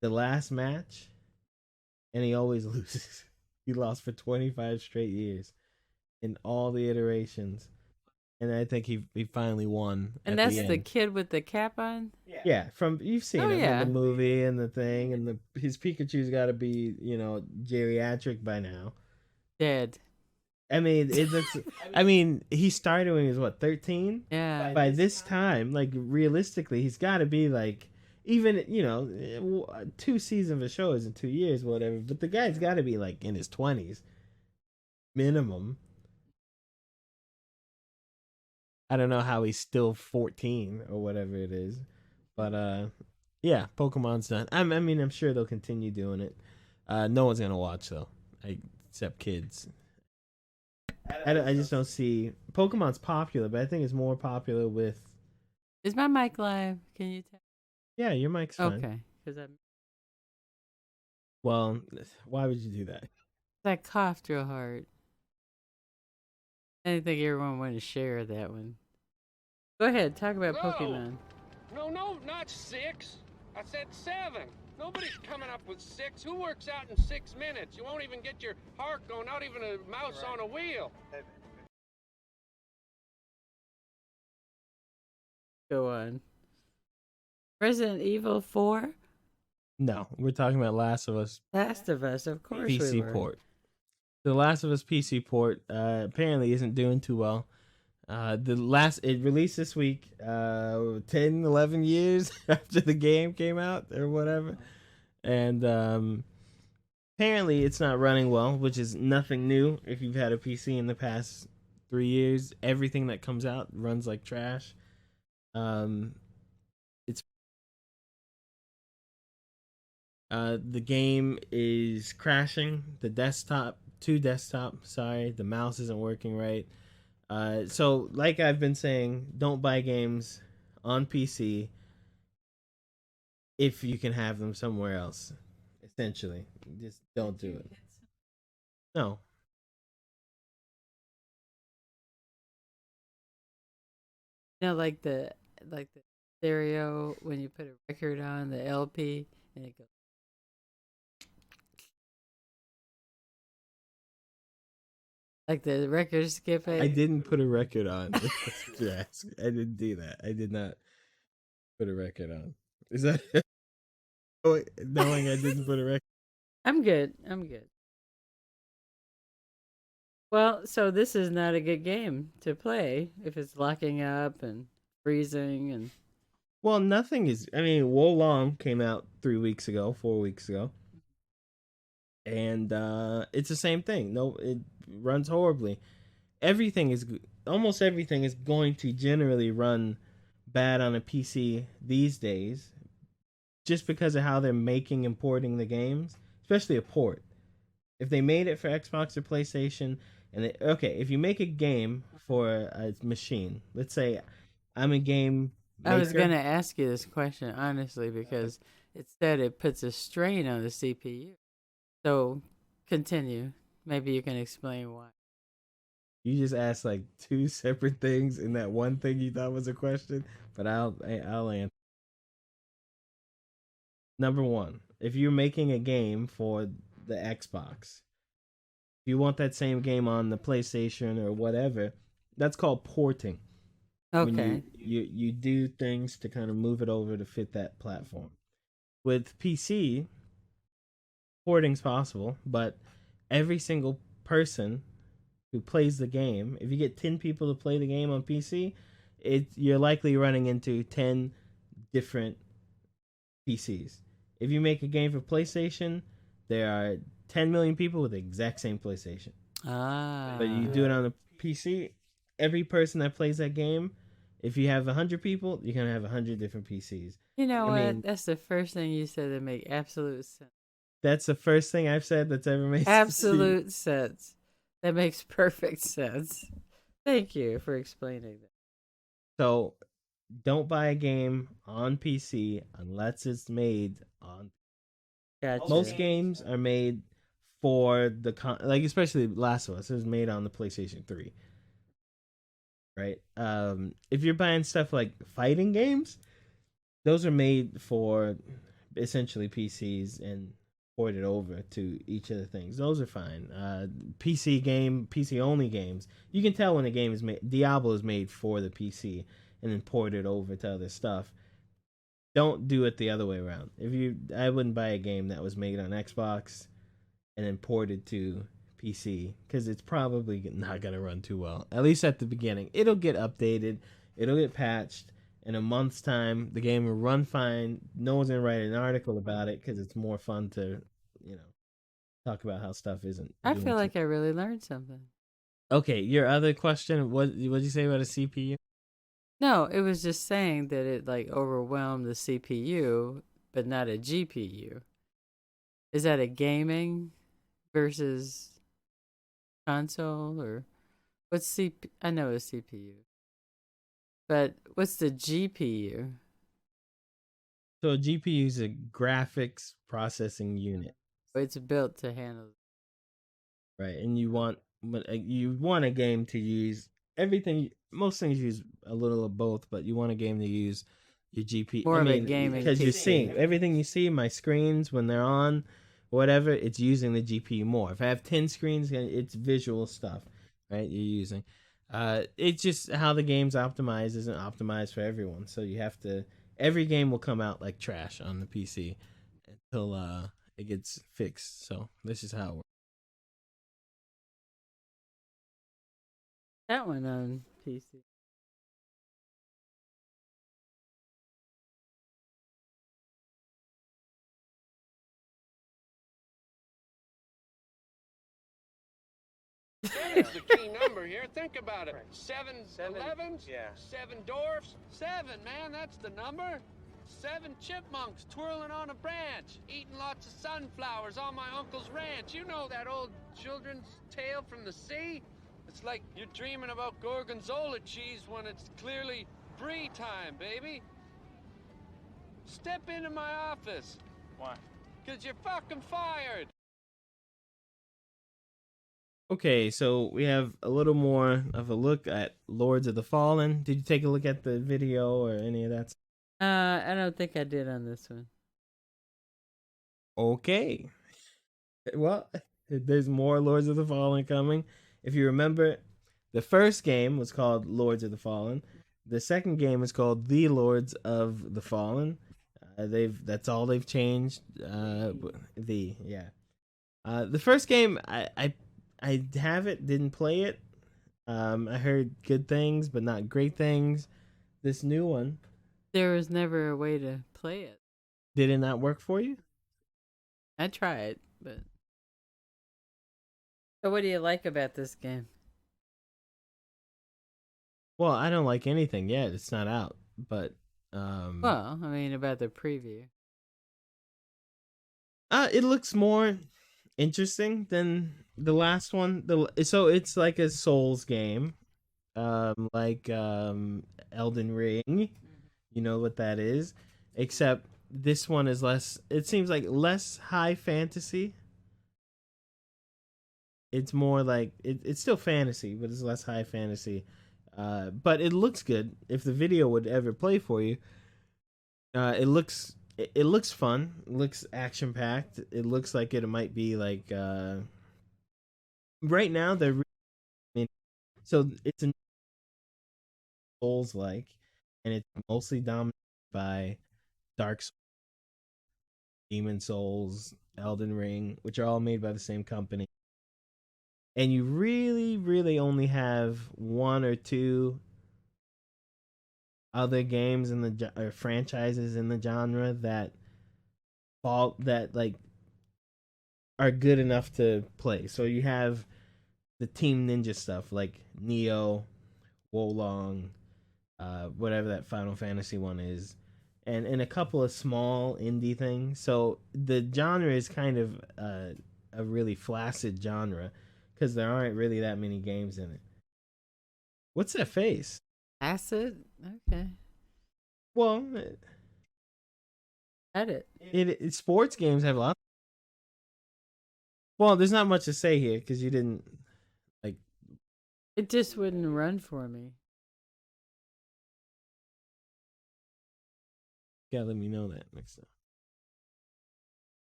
the last match, and he always loses. He lost for 25 straight years in all the iterations, and I think he finally won. And at that's the end. kid with the cap on? Yeah, from you've seen Oh, him yeah. in the movie and the thing, and his Pikachu's got to be geriatric by now. Dead. I mean, I mean, he started when he was 13. Yeah. By this time, like realistically, he's got to be like even 2 seasons of a show isn't 2 years, whatever. But the guy's got to be like in his 20s, minimum. I don't know how he's still 14 or whatever it is, but yeah, Pokemon's done. I mean, I'm sure they'll continue doing it. No one's gonna watch though, except kids. I just don't see Pokemon's popular, but I think it's more popular with. Is my mic live? Can you tell? Yeah, your mic's fine. Okay. Because Well, why would you do that? I coughed real hard. I didn't think everyone wanted to share that one. Go ahead. Talk about No. Pokemon. No, not 6. I said 7. Nobody's coming up with 6. Who works out in 6 minutes? You won't even get your heart going, not even a mouse on a wheel. Go on. Resident Evil 4? No, we're talking about Last of Us Last of Us, of course we PC were. port. The Last of Us PC port apparently isn't doing too well. It released this week 10 11 years after the game came out or whatever, and apparently it's not running well, which is nothing new. If you've had a PC in the past 3 years, everything that comes out runs like trash. It's the game is crashing. The desktop sorry, the mouse isn't working right. So like I've been saying, don't buy games on PC if you can have them somewhere else. Essentially, just don't do it. No. You know, like the stereo when you put a record on the LP and it goes. Like the record skipping. I didn't put a record on. That's what you're asking. I didn't do that. I did not put a record on. Is that knowing I didn't put a record? I'm good. Well, so this is not a good game to play if it's locking up and freezing and. Well, nothing is. I mean, Wolong came out 4 weeks ago, and it's the same thing. No, it runs horribly. Almost everything is going to generally run bad on a PC these days, just because of how they're making and porting the games, especially a port. If they made it for Xbox or PlayStation, if you make a game for a machine, let's say I'm a game maker. I was going to ask you this question, honestly, because it said it puts a strain on the CPU. So, continue. Maybe you can explain why. You just asked like 2 separate things in that one thing you thought was a question, but I'll answer. Number 1, if you're making a game for the Xbox, you want that same game on the PlayStation or whatever, that's called porting. When Okay. you do things to kind of move it over to fit that platform. With PC, porting's possible, but every single person who plays the game, if you get 10 people to play the game on PC, you're likely running into 10 different PCs. If you make a game for PlayStation, there are 10 million people with the exact same PlayStation. Ah. But you do it on the PC, every person that plays that game, if you have 100 people, you're going to have 100 different PCs. You know I what? mean- That's the first thing you said that make absolute sense. That's the first thing I've said that's ever made Absolute sense. That makes perfect sense. Thank you for explaining that. So don't buy a game on PC unless it's made on. Gotcha. Most games are made for like especially Last of Us is made on the PlayStation 3. Right? If you're buying stuff like fighting games, those are made for essentially PCs and ported over to each of the things. Those are fine. PC only games, you can tell when a game is made. Diablo is made for the PC and then ported over to other stuff. Don't do it the other way around. I wouldn't buy a game that was made on Xbox and then ported to PC because it's probably not gonna run too well. At least at the beginning, it'll get updated, it'll get patched. In a month's time, the game will run fine. No one's gonna write an article about it because it's more fun to, talk about how stuff isn't. I doing feel too- like I really learned something. Okay, your other question, what did you say about a CPU? No, it was just saying that it like overwhelmed the CPU, but not a GPU. Is that a gaming versus console or what's CP? I know it's CPU, but what's the GPU? So a GPU is a graphics processing unit, It's built to handle. right? And you want a game to use everything. Most things use a little of both, but you want a game to use your GPU. More of a gaming because you're PC. seeing everything you see. My screens when they're on, whatever, it's using the GPU more. If I have 10 screens, it's visual stuff, right? You're using. It's just how the game's optimized isn't optimized for everyone. So you have to. Every game will come out like trash on the PC until it gets fixed. So this is how it works. That one on PC. Seven's the key number here. Think about it. Seven 11s? Yeah. 7 dwarfs? 7, man, that's the number. 7 chipmunks twirling on a branch, eating lots of sunflowers on my uncle's ranch. You know that old children's tale from the sea? It's like you're dreaming about gorgonzola cheese when it's clearly brie time, baby. Step into my office. Why? 'Cause you're fucking fired. Okay, so we have a little more of a look at Lords of the Fallen. Did you take a look at the video or any of that? I don't think I did on this one. Okay. Well, there's more Lords of the Fallen coming. If you remember, the first game was called Lords of the Fallen. The second game is called The Lords of the Fallen. That's all they've changed. The first game I have it, didn't play it. I heard good things, but not great things. This new one, There was never a way to play it. did it not work for you? I tried, but. So, what do you like about this game? Well, I don't like anything yet. It's not out, but Well, I mean, about the preview. it looks more interesting than the last one. So it's like a Souls game, like Elden Ring. You know what that is, except this one is less. It seems like less high fantasy. It's more like it's still fantasy, but it's less high fantasy. But it looks good. If the video would ever play for you, it looks fun. It looks action packed. It looks like it might be like right now they're so it's a Souls like, and it's mostly dominated by Dark Souls, Demon Souls, Elden Ring, which are all made by the same company. And you really, really only have one or two other games in the or franchises in the genre that fall that like are good enough to play. So you have the Team Ninja stuff like Neo, Wolong, whatever that Final Fantasy one is, and a couple of small indie things. So the genre is kind of a really flaccid genre because there aren't really that many games in it. What's that face? Acid? Okay. Well, At it. sports games have lots. Well, there's not much to say here because you didn't like. It just wouldn't run for me. Gotta let me know that next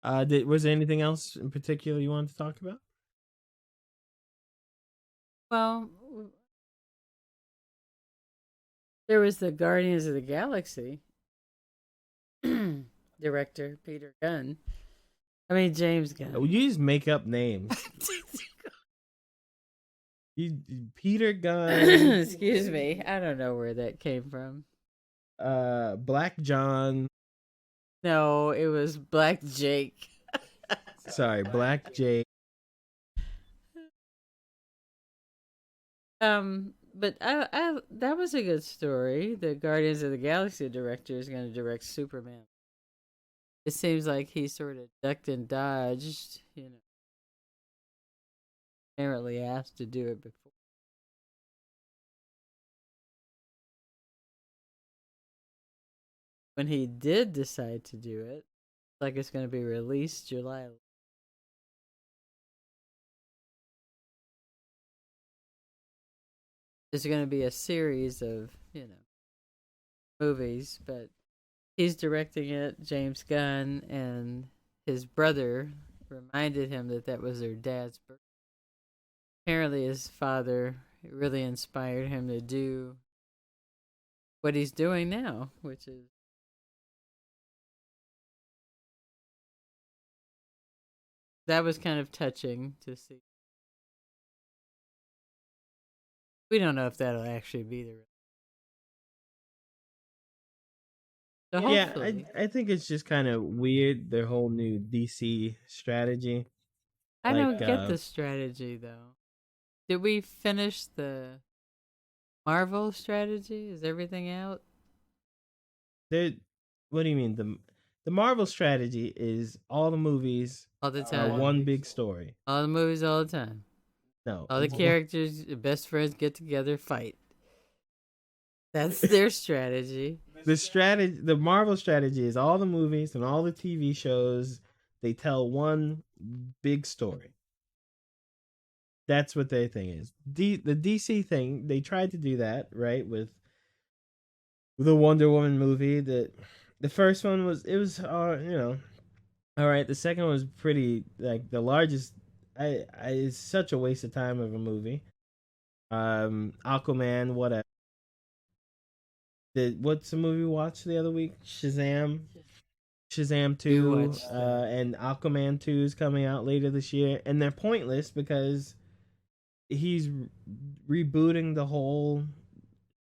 time. Was there anything else in particular you wanted to talk about? Well, there was the Guardians of the Galaxy director, Peter Gunn. I mean, James Gunn. You just make up names. Peter Gunn. Excuse me. I don't know where that came from. Black John. No, it was Black Jake. Sorry, Black Jake. But I that was a good story. The Guardians of the Galaxy director is going to direct Superman. It seems like he sort of ducked and dodged, apparently asked to do it before. When he did decide to do it, like it's going to be released July. There's going to be a series of, movies, but he's directing it, James Gunn, and his brother reminded him that was their dad's birthday. Apparently his father really inspired him to do what he's doing now, which is that was kind of touching to see. We don't know if that'll actually be the. So hopefully. Yeah, I think it's just kind of weird, their whole new DC strategy. I don't get the strategy though. Did we finish the Marvel strategy? Is everything out? What do you mean? The Marvel strategy is all the movies all the time. One big story. All the movies all the time. No. All the characters, best friends get together, fight. That's their strategy. The Marvel strategy is all the movies and all the TV shows. They tell one big story. That's what their thing is. The DC thing, they tried to do that, right, with the Wonder Woman movie. The first one was all right. The second one was pretty, like, the largest. It's such a waste of time of a movie. Aquaman, whatever. What's the movie we watched the other week? Shazam 2, and Aquaman 2 is coming out later this year, and they're pointless because he's rebooting the whole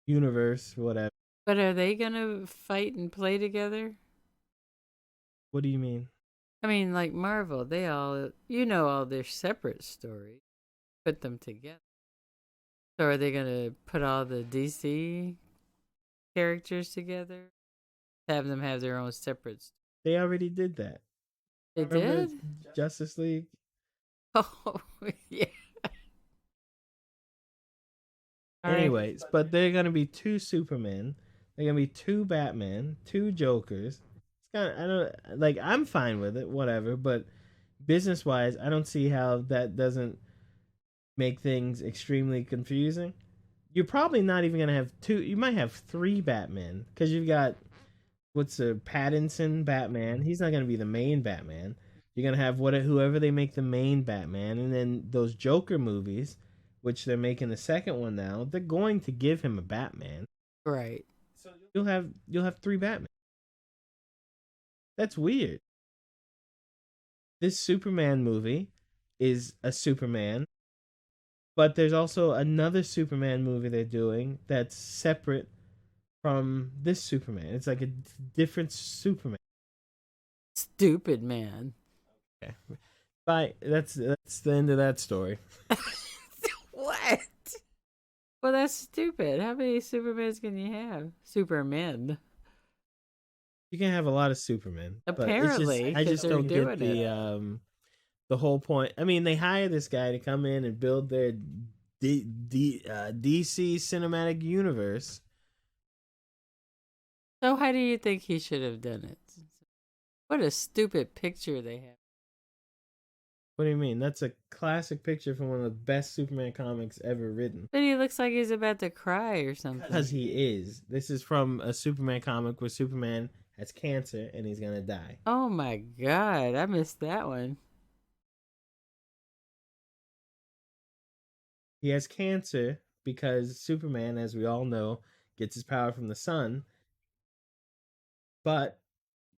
universe, whatever. But are they gonna fight and play together? What do you mean? I mean, like Marvel, they all, all their separate stories, put them together. So are they gonna put all the DC characters together? Have them have their own separate stories? They already did that. They Remember did? Justice League? Oh, yeah. Anyways, but they're gonna be 2 Supermen. They're gonna be 2 Batman, 2 Jokers. It's kind of, I'm fine with it, whatever. But business wise, I don't see how that doesn't make things extremely confusing. You're probably not even gonna have 2. You might have 3 Batmen because you've got Pattinson Batman. He's not gonna be the main Batman. You're gonna have whoever they make the main Batman, and then those Joker movies, which they're making the second one now. They're going to give him a Batman. Right. So you'll have 3 Batman. That's weird. This Superman movie is a Superman, but there's also another Superman movie they're doing that's separate from this Superman. It's like a different Superman. Stupid man. Okay. Bye. That's the end of that story. What? Well, that's stupid. How many Supermans can you have? Supermen. You can have a lot of Supermen. but it's Apparently, I 'cause just they're don't doing get the whole point. I mean, they hire this guy to come in and build their DC cinematic universe. So how do you think he should have done it? What a stupid picture they have. What do you mean? That's a classic picture from one of the best Superman comics ever written. But he looks like he's about to cry or something. Because he is. This is from a Superman comic where Superman has cancer and he's gonna die. Oh my god, I missed that one. He has cancer because Superman, as we all know, gets his power from the sun. But,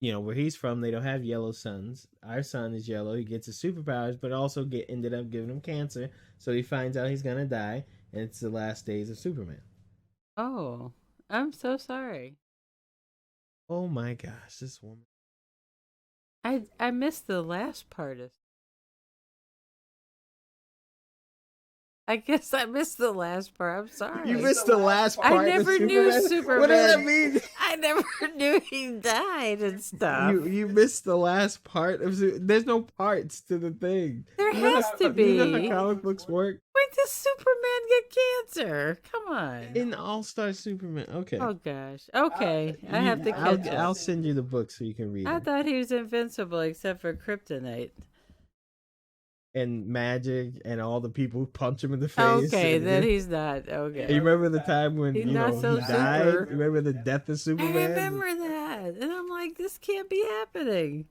where he's from, they don't have yellow suns. Our sun is yellow. He gets his superpowers, but also ended up giving him cancer. So he finds out he's going to die, and it's the last days of Superman. Oh, I'm so sorry. Oh my gosh, this woman. I missed the last part of. I guess I missed the last part. I'm sorry. You missed the last I part. never of knew Superman. What does that mean? I never knew he died and stuff. You missed the last part of. There's no parts to the thing. There You know has how- to be. You know how comic books work? When does Superman get cancer? Come on. In All-Star Superman. Okay. Oh gosh. Okay, I have to catch I'll up. send you the book so you can read I it. thought he was invincible except for kryptonite. And magic and all the people who punch him in the face. Okay, and, then he's not. Okay. You remember the time when He's not so he died? super. Remember the death of I Superman? remember that. And I'm like, this can't be happening.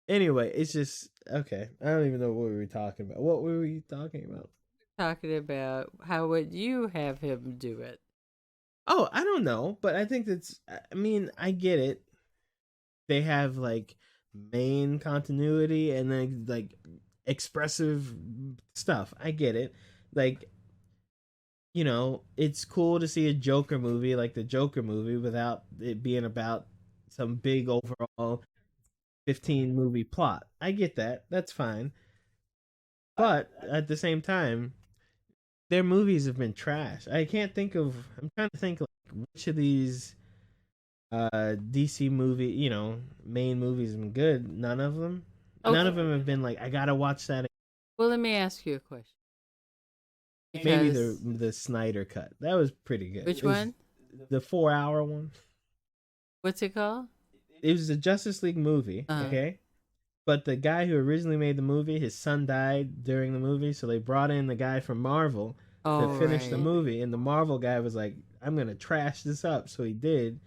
Anyway, it's just okay. I don't even know what we were talking about. What were we talking about? Talking about how would you have him do it? Oh, I don't know, but I think I get it. They have like main continuity and then like expressive stuff. I get it. Like, it's cool to see a Joker movie like the Joker movie without it being about some big overall 15 movie plot. I get that. That's fine. But at the same time, their movies have been trash. I'm trying to think like which of these DC movie, main movies have been good. None of them. Okay. None of them have been like I gotta watch that. Well, let me ask you a question. Maybe Because- the Snyder cut. That was pretty good. Which It was one? The 4-hour one. What's it called? It was a Justice League movie. Uh-huh. Okay. But the guy who originally made the movie, his son died during the movie, so they brought in the guy from Marvel Oh, to finish the right. movie, and the Marvel guy was like, "I'm gonna trash this up," so he did.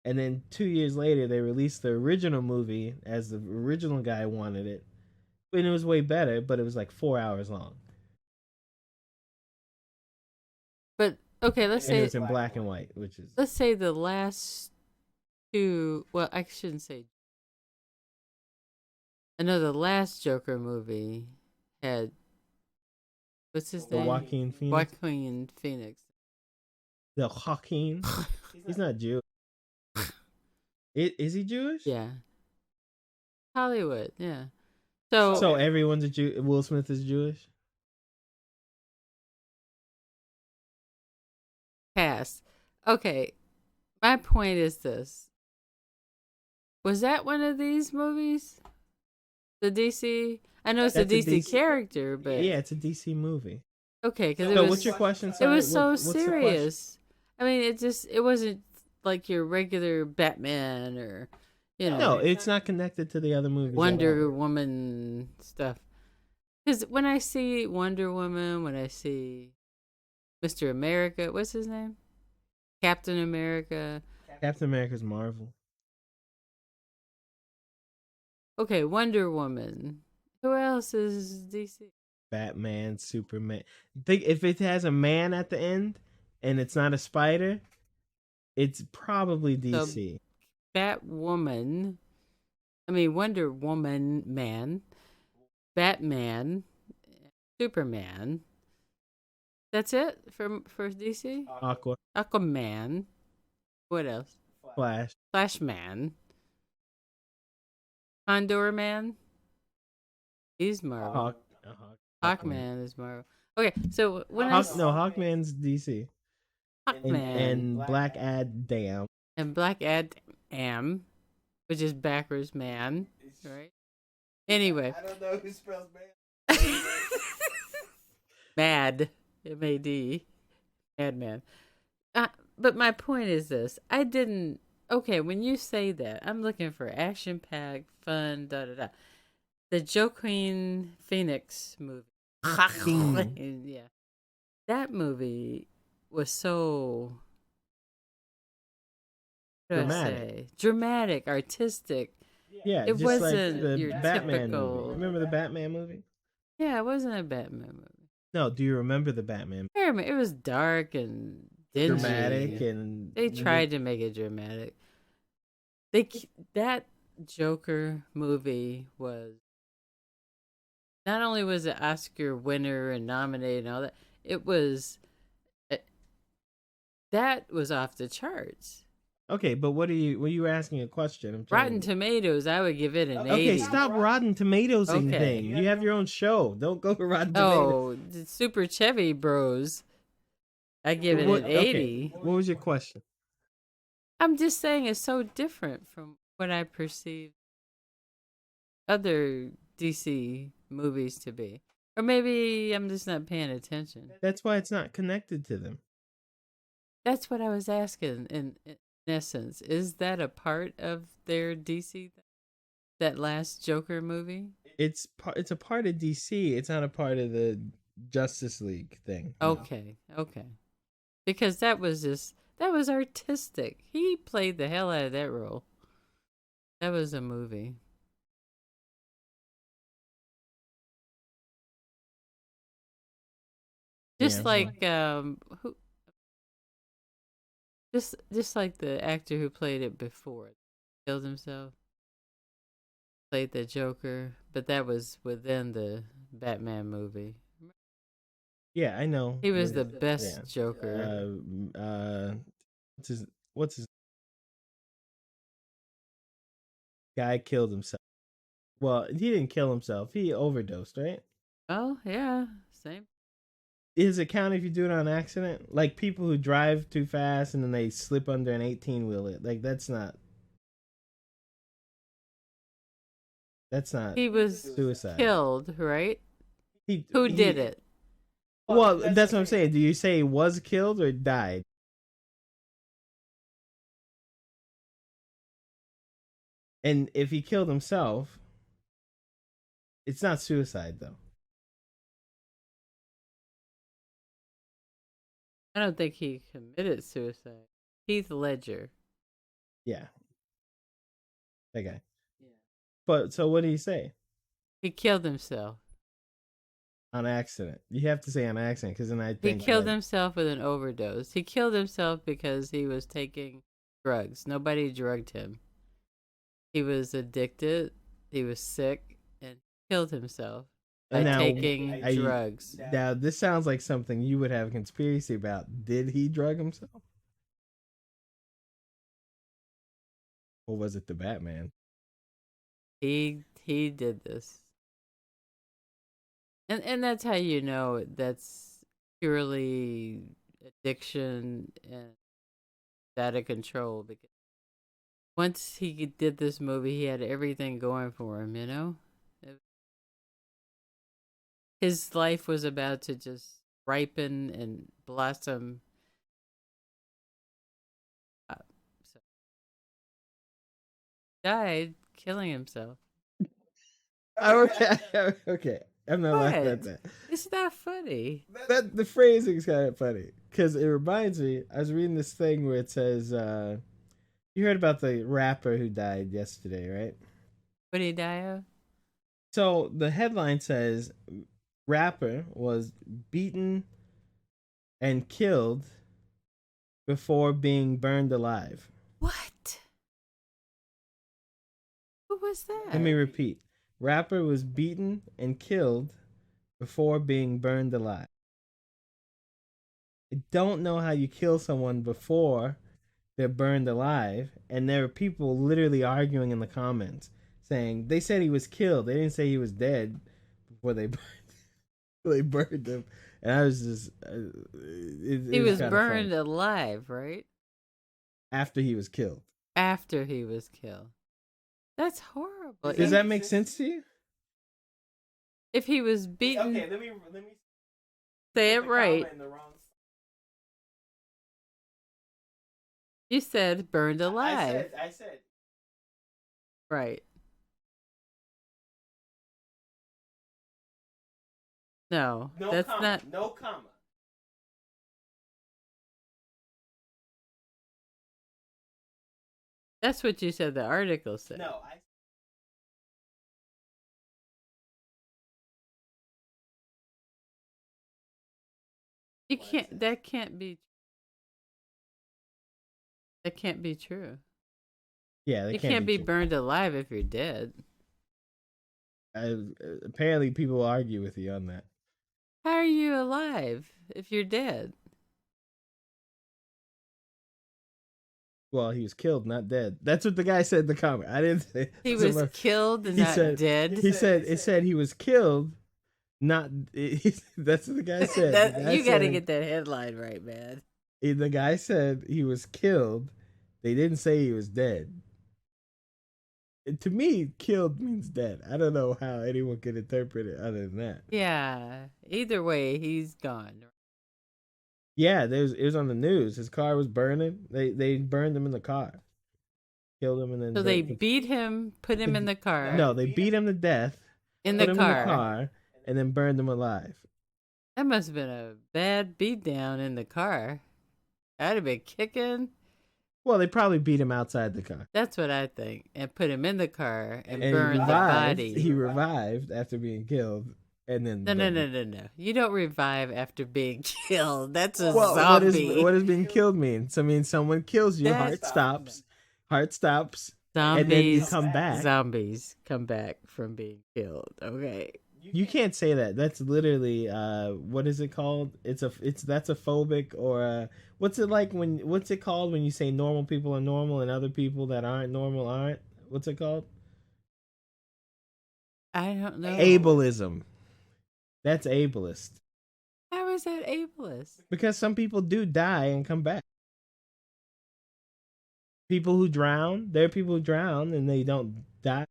And then 2 years later, they released the original movie as the original guy wanted it, and it was way better. But it was like 4 hours long, But okay, let's and it say was in black and white, which is the last two. Well, I shouldn't say. I know the last Joker movie had what's his name? Joaquin Phoenix. Joaquin Phoenix. The Joaquin. He's not Jewish. Is he Jewish? Yeah. Hollywood, yeah. So, So everyone's a Jew. Will Smith is Jewish. pass. Okay. My point is this. Was that one of these movies? The DC? I know it's That's a a DC DC character, but Yeah, it's a DC movie. okay, because So what's your question? it Sorry, was so what's the question? serious. I mean, it wasn't like your regular Batman or No, it's not connected to the other movies. at all. Wonder Woman stuff. Because when I see Wonder Woman, when I see Mr. America, what's his name? Captain America. Captain America's Marvel. Okay, Wonder Woman. Who else is DC? Batman, Superman. Think if it has a man at the end and it's not a spider, it's probably So DC. Batwoman. I mean Wonder Woman, man, Batman, Superman. That's it for DC. Aqua, Aquaman. What else? Flash. Flashman. Condor Man. He's Marvel. Hawkman is Marvel. Okay, so when Hawkman's DC. Hawkman And Black Adam. and Black Adam, which is backwards man, right? Anyway, I don't know who spells man. Mad, M-A-D, Madman. But my point is this: I didn't. Okay, when you say that, I'm looking for action-packed, fun, da da da. The Joaquin Phoenix movie. Yeah, that movie was so dramatic, artistic. Yeah, It just wasn't like the your Batman typical- movie. Remember the Batman movie? Yeah, it wasn't a Batman movie. No, do you remember the Batman? It was dark and dingy. Dramatic and They tried to make it dramatic. That Joker movie was not only was it Oscar winner and nominated and all that, that was off the charts. Okay, but what are you asking a question? I'm Rotten Tomatoes, I would give it an 80. Okay, stop Rotten Tomatoes Okay. thing. You have your own show. Don't go to Rotten Tomatoes. Oh, the Super Chevy Bros. I give it an 80. What was your question? I'm just saying it's so different from what I perceive other DC movies to be. Or maybe I'm just not paying attention. That's why it's not connected to them. That's what I was asking in essence. Is that a part of their DC, that last Joker movie? It's a part of DC. It's not a part of the Justice League thing. No. Okay. Because that was artistic. He played the hell out of that role. That was a movie. Just Yeah. like who just like the actor who played it before killed himself. Played the Joker, but that was within the Batman movie. Yeah, I know. He was the Yeah. best Joker. What's his guy killed himself. Well, he didn't kill himself. He overdosed, right? Oh, yeah, same. Does it count if you do it on accident? Like people who drive too fast and then they slip under an 18-wheeler. Like that's not He was suicide. killed, right? Who Who did it? Well, that's what I'm saying. Do you say he was killed or died? And if he killed himself, it's not suicide though. I don't think he committed suicide. Heath Ledger. Yeah. That guy. Yeah. But so what do you say? He killed himself. On accident. You have to say on accident because then I He think killed himself with an overdose. He killed himself because he was taking drugs. Nobody drugged him. He was addicted. He was sick and killed himself by taking drugs. Now this sounds like something you would have a conspiracy about. Did he drug himself? Or was it the Batman? He did this. And that's how you know that's purely addiction and out of control, because once he did this movie, he had everything going for him, you know? His life was about to just ripen and blossom. So died killing himself. Okay. I'm not laughing at that. It's not funny. That the phrasing is kind of funny because it reminds me. I was reading this thing where it says, "You heard about the rapper who died yesterday, right?" What did he die of? So the headline says rapper was beaten and killed before being burned alive. What? Who was that? Let me repeat. Rapper was beaten and killed before being burned alive. I don't know how you kill someone before they're burned alive, and there are people literally arguing in the comments saying they said he was killed. They didn't say he was dead before they burned him. And I was just He was kinda burned funny. alive, right? After he was killed. After he was killed. That's horrible. Does that make sense to you? If he was beaten, let me say it right. You said burned alive. I said. Right. No, that's not. No comma. That's what you said the article said. No, You can't. That can't be. That can't be true. Yeah, You can't be burned alive if you're dead. Apparently, people argue with you on that. How are you alive if you're dead? Well, he was killed, not dead. That's what the guy said in the comment. I didn't say He was killed and he not said- dead. He said he was killed, not. That's what the guy said. The guy You got to said- get that headline right, man. The guy said he was killed. They didn't say he was dead. And to me, killed means dead. I don't know how anyone could interpret it other than that. Yeah. Either way, he's gone. Yeah, it was on the news. His car was burning. They burned him in the car, killed him, and then So they beat him, put him in the car. No, they beat him to death. in put the him car. in the car, and then burned him alive. That must have been a bad beatdown in the car. I'd have been kicking. Well, they probably beat him outside the car. That's what I think. And put him in the car and And burn the body. He revived after being killed, and then No. You don't revive after being killed. That's a Well, zombie. what does being killed mean? So, I mean, someone kills you, heart stops, Zombies, and then you come back. Zombies come back from being killed. Okay. You can't say that. That's literally what is it called? That's a phobic or what's it called when you say normal people are normal and other people that aren't normal aren't? What's it called? I don't know. Ableism. That's ableist. How is that ableist? Because some people do die and come back. People who drown, there are people who drown and they don't die.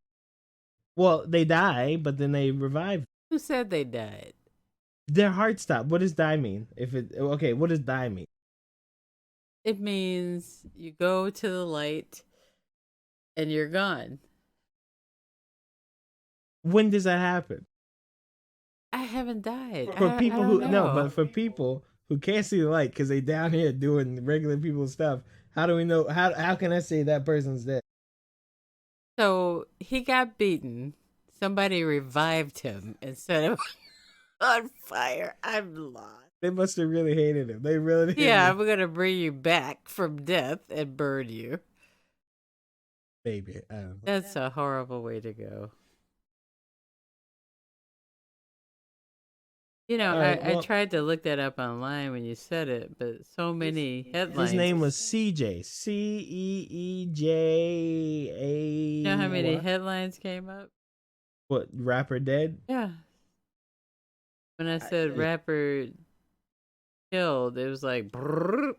Well, they die, but then they revive. Who said they died? Their heart stop. What does die mean? What does die mean? It means you go to the light and you're gone. When does that happen? I haven't died. For I people don't who know. but for people who can't see the light because they down here doing regular people stuff, how do we know? How can I say that person's dead? So he got beaten. Somebody revived him instead of on fire. I'm lost. They must have really hated him. They really hated Yeah, him. I'm gonna bring you back from death and burn you. Maybe. I don't know. That's a horrible way to go. You know, All right, I well- tried to look that up online when you said it, but so many headlines. His name was CJ. CEEJA. You know how many headlines came up? What, rapper dead? Yeah. When I said rapper killed, it was like brrr.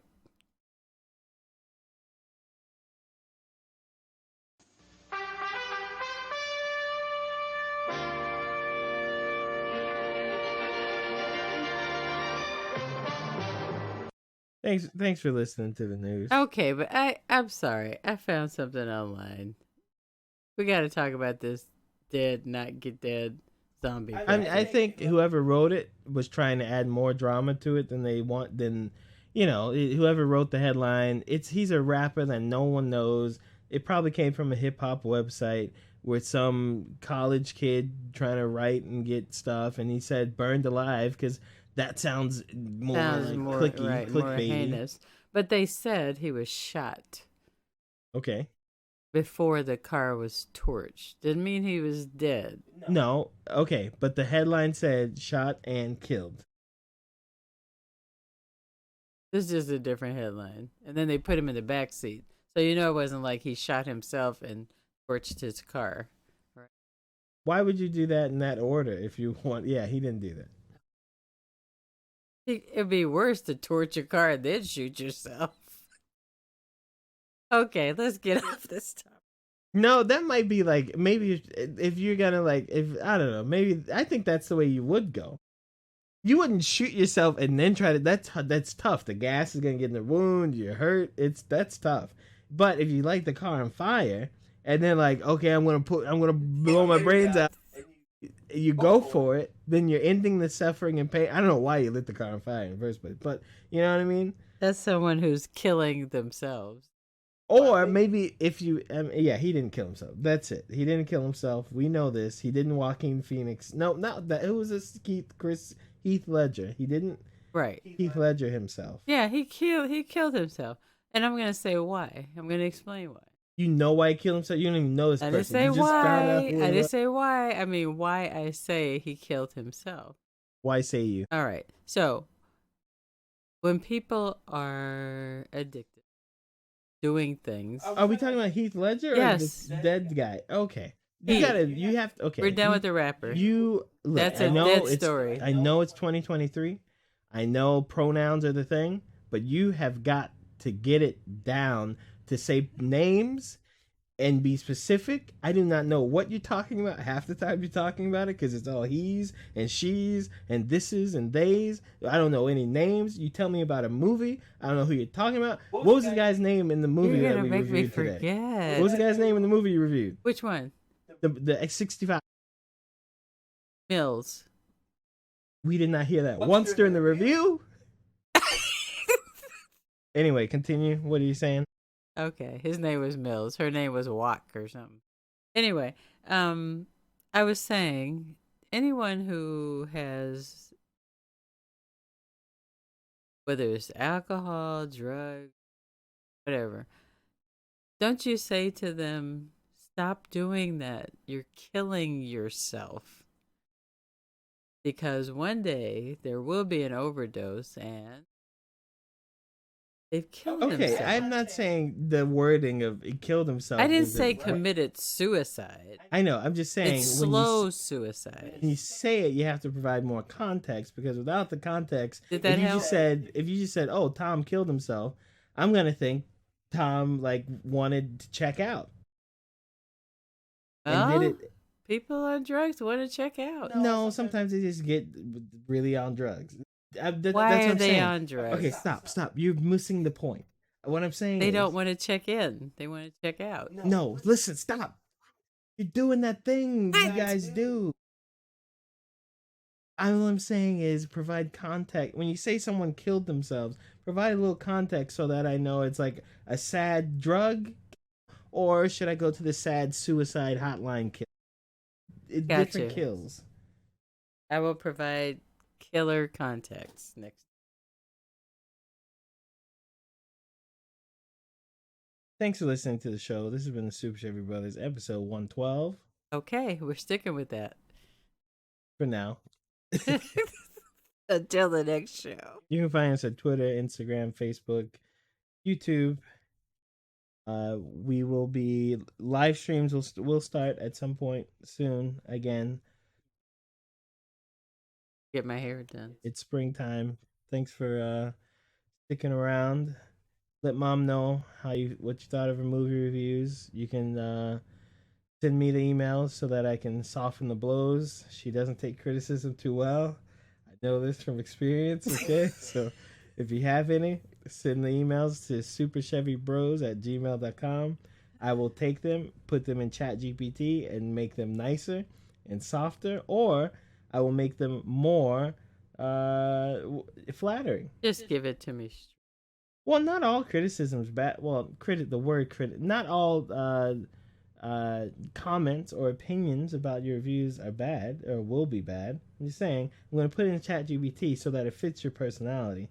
Thanks for listening to the news. Okay, but I'm sorry. I found something online. We got to talk about this dead, not get dead zombie. I think whoever wrote it was trying to add more drama to it than they want. Whoever wrote the headline, he's a rapper that no one knows. It probably came from a hip hop website where some college kid trying to write and get stuff, and he said "burned alive" because that sounds more Sounds like more clicky, right, more clickbaity. heinous. But they said he was shot Okay. before the car was torched. Didn't mean he was dead. No, okay, but the headline said "shot and killed." This is just a different headline. And then they put him in the back seat. So you know it wasn't like he shot himself and torched his car. Why would you do that in that order if you want? Yeah, he didn't do that. It'd be worse to torch your car and then shoot yourself. Okay, let's get off this topic. No, that might be like maybe if you're gonna like if I don't know, maybe I think that's the way you would go. You wouldn't shoot yourself and then try to. That's tough. The gas is gonna get in the wound. You're hurt. That's tough. But if you light the car on fire and then like, okay, I'm gonna blow my brains out. You go for it, then you're ending the suffering and pain. I don't know why you lit the car on fire in the first place, but you know what I mean. That's someone who's killing themselves. Or maybe if you, yeah, he didn't kill himself. That's it. He didn't kill himself. We know this. He didn't Joaquin Phoenix. No, not that. It was this Heath Ledger. He didn't. Right. Heath Ledger himself. Yeah, he killed himself. And I'm gonna say why. I'm gonna explain why. You know why he killed himself? You don't even know this I person. didn't say You just started off why. with I didn't say why. I mean why I say he killed himself. Why say you? All right. So when people are addicted, doing things. Are we talking about Heath Ledger or Yes. the dead guy? Okay. You Heath. gotta. You have to. Okay. We're done with the rapper. You. Look, That's I a know dead it's- story. I know it's 2023. I know pronouns are the thing, but you have got to get it down to say names and be specific. I do not know what you're talking about half the time you're talking about it because it's all he's and she's and thises and theys. I don't know any names. You tell me about a movie. I don't know who you're talking about. What was the guy's name in the movie You're that gonna we make me reviewed today? forget. What was the guy's name in the movie you reviewed? Which one? The X65. Mills. We did not hear that once during the review. Anyway, continue. What are you saying? Okay, his name was Mills. Her name was Wack or something. Anyway, I was saying anyone who has, whether it's alcohol, drugs, whatever, don't you say to them, stop doing that. You're killing yourself. Because one day there will be an overdose and they've killed Okay, themselves. I'm not saying the wording of he killed himself. I didn't is say it- committed suicide. I know. I'm just saying It's when slow when suicide. you say it, you have to provide more context because without the context, Did that if you help? just said, "Oh, Tom killed himself," I'm gonna think Tom like wanted to check out and Well, did it. people on drugs want to check out. No, sometimes they just get really on drugs. Why That's what are I'm they saying. on drugs? Okay, stop. You're missing the point. What I'm saying They is, don't want to check in. They want to check out. No, listen, stop. You're doing that thing you guys do. All I'm saying is provide context. When you say someone killed themselves, provide a little context so that I know it's like a sad drug, or should I go to the sad suicide hotline kill? Different Gotcha. kills. I will provide killer context next. Thanks for listening to the show. This has been the Super Chevy Brothers, episode 112 Okay, we're sticking with that for now. until the next show. You can find us at Twitter, Instagram, Facebook, YouTube. We will be live streams. Will start at some point soon. Again, Get my hair done. it's springtime. Thanks for sticking around. Let Mom know what you thought of her movie reviews. You can send me the emails so that I can soften the blows. She doesn't take criticism too well. I know this from experience. Okay, so if you have any, send the emails to superchevybros@gmail.com. I will take them, put them in ChatGPT, and make them nicer and softer, or I will make them more flattering. Just give it to me. Well, not all criticism's bad. Well, the word critic. Not all comments or opinions about your reviews are bad or will be bad. I'm just saying, I'm going to put it in ChatGPT so that it fits your personality.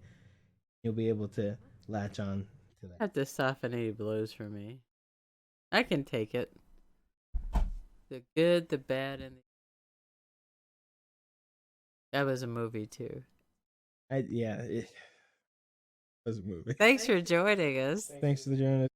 You'll be able to latch on to that. Have to soften any blows for me. I can take it. The good, the bad, and the... That was a movie too. It was a movie. Thanks for joining us. Thanks to the journalist.